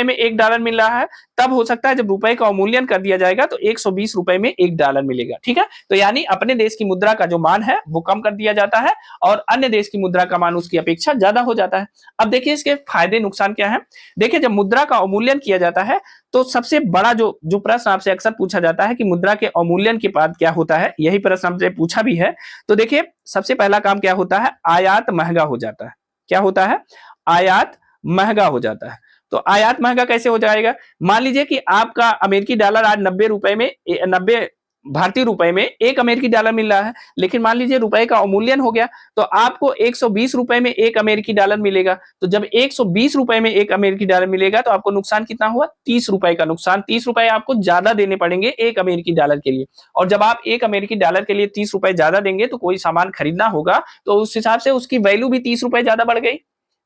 में $1 मिल रहा है, तब हो सकता है जब रुपए का अवमूल्यन कर दिया जाएगा तो 120 रुपए में $1 मिलेगा। ठीक है, तो यानी अपने देश की मुद्रा का जो मान है वो कम कर दिया जाता है और अन्य देश की मुद्रा का मान उसकी अपेक्षा ज्यादा हो जाता है। अब देखिए इसके फायदे नुकसान क्या है। देखिए जब मुद्रा का अवमूल्यन किया जाता है तो सबसे बड़ा जो प्रश्न आपसे अक्सर पूछा जाता है कि मुद्रा के अवमूल्यन के बाद क्या होता है, यही प्रश्न हमसे पूछा भी है। तो देखिए सबसे पहला काम क्या होता है, आयात महंगा हो जाता है। क्या होता है, आयात महंगा हो जाता है। तो आयात महंगा कैसे हो जाएगा, मान लीजिए कि आपका अमेरिकी डॉलर आज 90 भारतीय रुपए में $1 मिल रहा है, लेकिन मान लीजिए रुपए का अवमूल्यन हो गया तो आपको 120 रुपए में $1 मिलेगा। तो जब 120 रुपए में $1 मिलेगा तो आपको नुकसान कितना हुआ, 30 रुपए का नुकसान। 30 रुपए आपको ज्यादा देने पड़ेंगे $1 के लिए, और जब आप $1 के लिए 30 रुपए ज्यादा देंगे तो कोई सामान खरीदना होगा तो उस हिसाब से उसकी वैल्यू भी 30 रुपए ज्यादा बढ़ गई।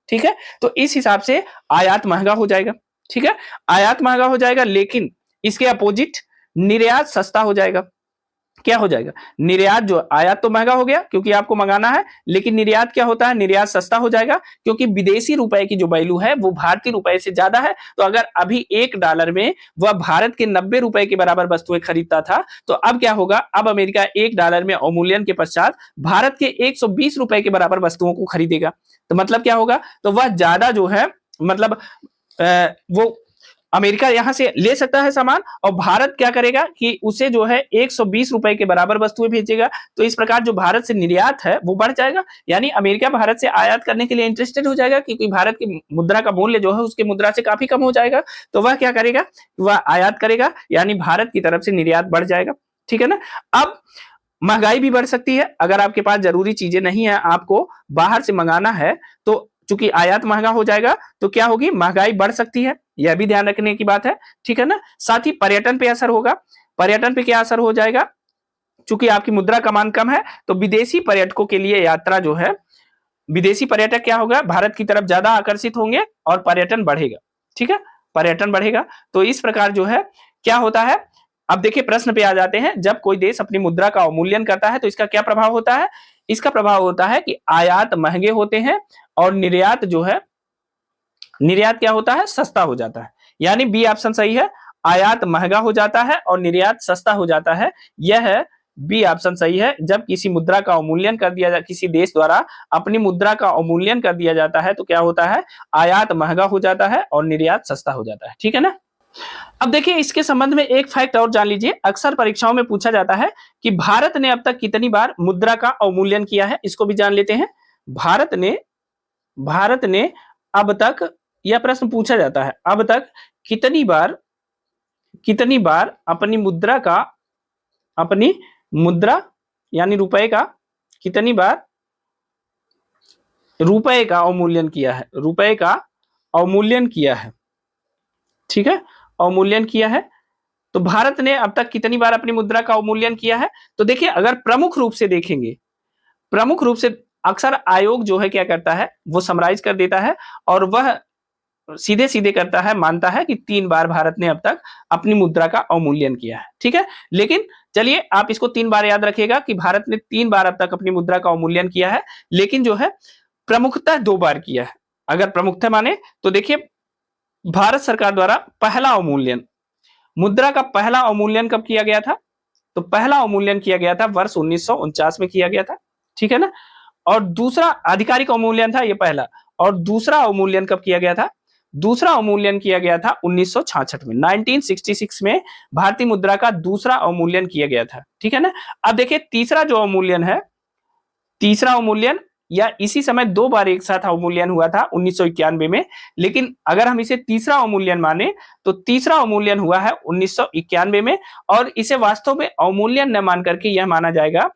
ठीक है, तो इस हिसाब से आयात महंगा हो जाएगा। ठीक है, आयात महंगा हो जाएगा, लेकिन इसके अपोजिट निर्यात सस्ता हो जाएगा। क्या हो जाएगा, निर्यात, जो आयात तो महंगा हो गया क्योंकि आपको मंगाना है, लेकिन निर्यात क्या होता है, निर्यात सस्ता हो जाएगा क्योंकि विदेशी रुपए की जो वैल्यू है वो भारतीय रुपए से ज्यादा है। तो अगर अभी $1 में वह भारत के 90 रुपए के बराबर वस्तुएं खरीदता था, तो अब क्या होगा, अब अमेरिका $1 में अवमूल्यन के पश्चात भारत के 120 रुपए के बराबर वस्तुओं को खरीदेगा। तो मतलब क्या होगा, तो वह ज्यादा जो है, मतलब वो अमेरिका यहां से ले सकता है सामान और भारत क्या करेगा कि उसे जो है 120 रुपए के बराबर वस्तुएं भेजेगा। तो इस प्रकार जो भारत से निर्यात है वो बढ़ जाएगा, यानी अमेरिका भारत से आयात करने के लिए इंटरेस्टेड हो जाएगा क्योंकि भारत की मुद्रा का मूल्य जो है उसके मुद्रा से काफी कम हो जाएगा। तो वह क्या करेगा, वह आयात करेगा, यानी भारत की तरफ से निर्यात बढ़ जाएगा। ठीक है ना। अब महंगाई भी बढ़ सकती है, अगर आपके पास जरूरी चीजें नहीं है, आपको बाहर से मंगाना है, तो चूंकि आयात महंगा हो जाएगा तो क्या होगी, महंगाई बढ़ सकती है, यह भी ध्यान रखने की बात है। ठीक है ना। साथ ही पर्यटन पे असर होगा। पर्यटन पे क्या असर हो जाएगा, चूंकि आपकी मुद्रा का मान कम है तो विदेशी पर्यटकों के लिए यात्रा जो है, विदेशी पर्यटक क्या होगा, भारत की तरफ ज्यादा आकर्षित होंगे और पर्यटन बढ़ेगा। ठीक है, पर्यटन बढ़ेगा। तो इस प्रकार जो है क्या होता है, अब देखिए प्रश्न पे आ जाते हैं, जब कोई देश अपनी मुद्रा का अवमूल्यन करता है तो इसका क्या प्रभाव होता है। इसका प्रभाव होता है कि आयात महंगे होते हैं और निर्यात जो है, निर्यात क्या होता है, सस्ता हो जाता है। यानी बी ऑप्शन सही है, आयात महंगा हो जाता है और निर्यात सस्ता हो जाता है। यह है बी ऑप्शन सही है। जब किसी मुद्रा का अवमूल्यन कर दिया जाए, किसी देश द्वारा अपनी मुद्रा का अवमूल्यन कर दिया जाता है तो क्या होता है, आयात महंगा हो जाता है और निर्यात सस्ता हो जाता है। ठीक है ना। अब देखिए इसके संबंध में एक फैक्ट और जान लीजिए, अक्सर परीक्षाओं में पूछा जाता है कि भारत ने अब तक कितनी बार मुद्रा का अवमूल्यन किया है, इसको भी जान लेते हैं। भारत ने अब तक, यह प्रश्न पूछा जाता है, अब तक कितनी बार अपनी मुद्रा यानी रुपए का, कितनी बार रुपए का अवमूल्यन किया है, रुपए का अवमूल्यन किया है। ठीक है, अवमूल्यन किया है। तो भारत ने अब तक कितनी बार अपनी मुद्रा का अवमूल्यन किया है। तो देखिए अगर प्रमुख रूप से देखेंगे, प्रमुख रूप से अक्सर आयोग जो है क्या करता है, वो समराइज कर देता है और वह सीधे सीधे करता है, मानता है कि 3 बार भारत ने अब तक अपनी मुद्रा का अवमूल्यन किया है। ठीक है, लेकिन चलिए आप इसको 3 बार याद रखिएगा कि भारत ने 3 बार अब तक अपनी मुद्रा का अवमूल्यन किया है, लेकिन जो है प्रमुखतः 2 बार किया है। अगर प्रमुखतः माने तो देखिए भारत सरकार द्वारा पहला अवमूल्यन, मुद्रा का पहला अवमूल्यन कब किया गया था, तो पहला अवमूल्यन किया गया था वर्ष 1949 में किया गया था। ठीक है ना। और दूसरा आधिकारिक अवमूल्यन था ये पहला, और दूसरा अवमूल्यन कब किया गया था, दूसरा अवमूल्यन किया गया था 1966 में, 1966 में भारतीय मुद्रा का दूसरा अवमूल्यन किया गया था। ठीक है ना। अब देखिए तीसरा जो अवमूल्यन है, तीसरा अवमूल्यन या इसी समय 2 बार एक साथ अवमूल्यन हुआ था 1991 में, लेकिन अगर हम इसे तीसरा अवमूल्यन माने तो तीसरा अवमूल्यन हुआ है 1991 में। और इसे वास्तव में अवमूल्यन न मान करके यह माना जाएगा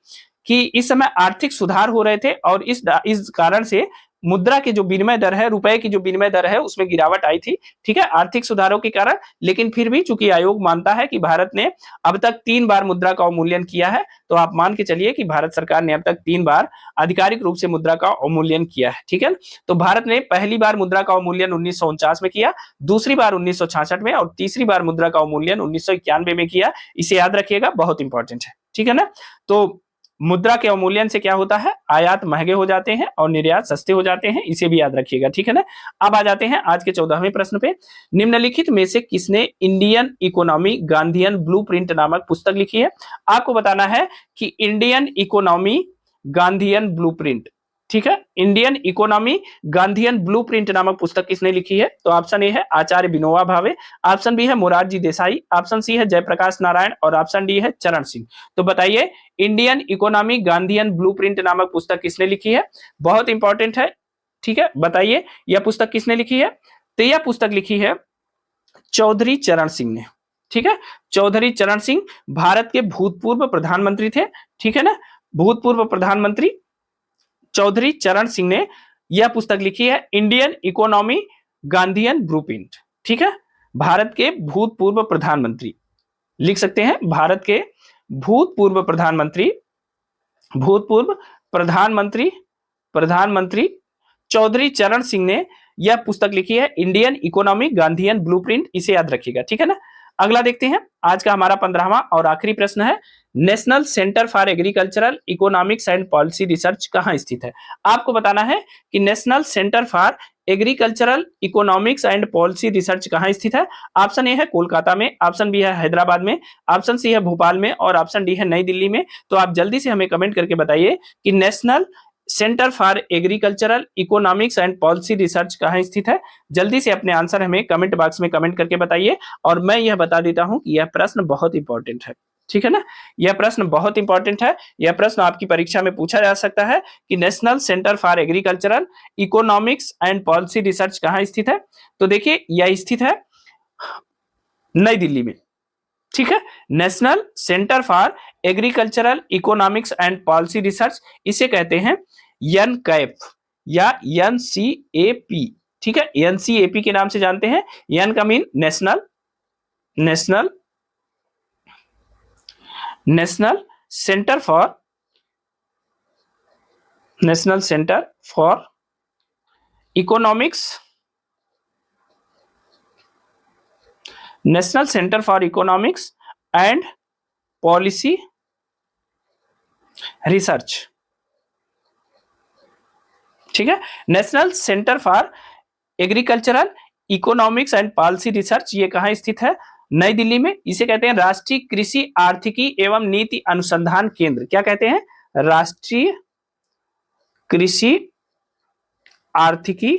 कि इस समय आर्थिक सुधार हो रहे थे और इस कारण से मुद्रा की जो विनिमय दर है, रुपए की जो विनिमय दर है उसमें गिरावट आई थी। ठीक है, आर्थिक सुधारों के कारण। लेकिन फिर भी चूंकि आयोग मानता है कि भारत ने अब तक 3 बार मुद्रा का अवमूल्यन किया है, तो आप मान के चलिए कि भारत सरकार ने अब तक 3 बार आधिकारिक रूप से मुद्रा का अवमूल्यन किया है। ठीक है, तो भारत ने पहली बार मुद्रा का अवमूल्यन 1949 में किया, दूसरी बार 1966 में और तीसरी बार मुद्रा का अवमूल्यन 1991 में किया। इसे याद रखिएगा, बहुत इंपॉर्टेंट है। ठीक है ना। तो मुद्रा के अवमूल्यन से क्या होता है, आयात महंगे हो जाते हैं और निर्यात सस्ते हो जाते हैं, इसे भी याद रखिएगा, ठीक है ना। अब आ जाते हैं आज के 14वें प्रश्न पे। निम्नलिखित में से किसने इंडियन इकोनॉमी गांधीयन ब्लूप्रिंट नामक पुस्तक लिखी है। आपको बताना है कि इंडियन इकोनॉमी गांधीयन ब्लूप्रिंट, ठीक है, इंडियन इकोनॉमी गांधीयन ब्लूप्रिंट नामक पुस्तक किसने लिखी है। तो ऑप्शन ए है आचार्य विनोबा भावे, ऑप्शन बी है मोरारजी देसाई, ऑप्शन सी है जयप्रकाश नारायण और ऑप्शन डी है चरण सिंह। तो बताइए इंडियन इकोनॉमी गांधीयन ब्लूप्रिंट नामक पुस्तक किसने लिखी है, बहुत इंपॉर्टेंट है, ठीक है। बताइए यह पुस्तक किसने लिखी है। तो यह पुस्तक लिखी है चौधरी चरण सिंह ने, ठीक है। चौधरी चरण सिंह भारत के भूतपूर्व प्रधानमंत्री थे, ठीक है ना, भूतपूर्व प्रधानमंत्री चौधरी चरण सिंह ने यह पुस्तक लिखी है इंडियन इकोनॉमी गांधीयन ब्लूप्रिंट, ठीक है। भारत के भूतपूर्व प्रधानमंत्री, लिख सकते हैं भारत के भूतपूर्व प्रधानमंत्री, भूतपूर्व प्रधानमंत्री प्रधानमंत्री चौधरी चरण सिंह ने यह पुस्तक लिखी है इंडियन इकोनॉमी गांधीयन ब्लूप्रिंट, इसे याद रखिएगा, ठीक है ना। अगला देखते हैं आज का हमारा 15वां और आखिरी प्रश्न है, national centre for agricultural economics and policy research कहां स्थित है। आपको बताना है कि national centre for agricultural economics and policy research कहां स्थित है। ऑप्शन ए है कोलकाता में, ऑप्शन बी है हैदराबाद में, ऑप्शन सी है भोपाल में और ऑप्शन डी है नई दिल्ली में। तो आप जल्दी से हमें कमेंट करके बताइए कि national centre for agricultural economics and policy research कहां स्थित है। जल्दी से अपने आंसर हमें कमेंट बॉक्स में कमेंट करके बताइए। और मैं यह बता देता हूं कि यह प्रश्न बहुत इंपॉर्टेंट है, ठीक है ना, यह प्रश्न बहुत इंपॉर्टेंट है। यह प्रश्न आपकी परीक्षा में पूछा जा सकता है कि national centre for agricultural economics and policy research कहां स्थित है। तो देखिए यह स्थित है नई दिल्ली में, ठीक है। National centre for agricultural economics and policy research, इसे कहते हैं एनकैप या एनसीएपी, ठीक है, एनसीएपी के नाम से जानते हैं। एन का mean national, national national centre for, national centre for economics, national centre for economics and policy research, ठीक है। National centre for agricultural economics and policy research, ये कहां स्थित है, नई दिल्ली में। इसे कहते हैं राष्ट्रीय कृषि आर्थिकी एवं नीति अनुसंधान केंद्र। क्या कहते हैं, राष्ट्रीय कृषि आर्थिकी,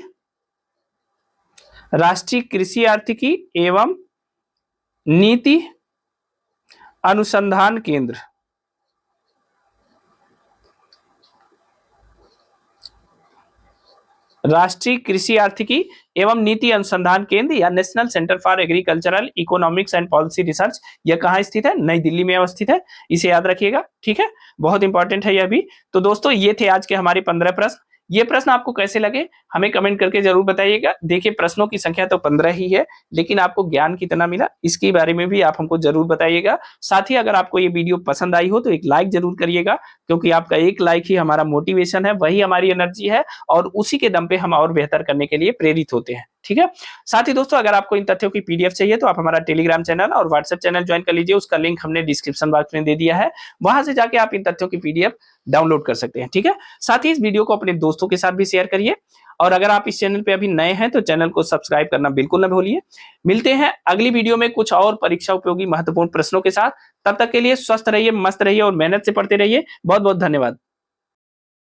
राष्ट्रीय कृषि आर्थिकी एवं नीति अनुसंधान केंद्र, राष्ट्रीय कृषि आर्थिकी एवं नीति अनुसंधान केंद्र या national centre for agricultural economics and policy research, यह कहां स्थित है, नई दिल्ली में अवस्थित है, इसे याद रखिएगा, ठीक है, बहुत इंपॉर्टेंट है यह भी। तो दोस्तों ये थे आज के हमारे 15 प्रश्न। ये प्रश्न आपको कैसे लगे हमें कमेंट करके जरूर बताइएगा। देखिए प्रश्नों की संख्या तो 15 ही है, लेकिन आपको ज्ञान कितना मिला इसके बारे में भी आप हमको जरूर बताइएगा। साथ ही अगर आपको ये वीडियो पसंद आई हो तो एक लाइक जरूर करिएगा, क्योंकि आपका एक लाइक ही हमारा मोटिवेशन है, वही हमारी एनर्जी है और उसी के दम पे हम और बेहतर करने के लिए प्रेरित होते हैं, ठीक है। साथ ही दोस्तों अगर आपको इन तथ्यों की पीडीएफ चाहिए तो आप हमारा टेलीग्राम चैनल और व्हाट्सएप चैनल ज्वाइन कर लीजिए, उसका लिंक हमने डिस्क्रिप्शन बॉक्स में दे दिया है, वहां से जाके आप इन तथ्यों की पीडीएफ डाउनलोड कर सकते हैं, ठीक है। साथ ही इस वीडियो को अपने दोस्तों के साथ भी शेयर करिए और अगर आप इस चैनल पे अभी नए हैं तो चैनल को सब्सक्राइब करना बिल्कुल ना भूलिए। मिलते हैं अगली वीडियो में कुछ और परीक्षा उपयोगी महत्वपूर्ण प्रश्नों के साथ। तब तक के लिए स्वस्थ रहिए, मस्त रहिए और मेहनत से पढ़ते रहिए। बहुत बहुत धन्यवाद।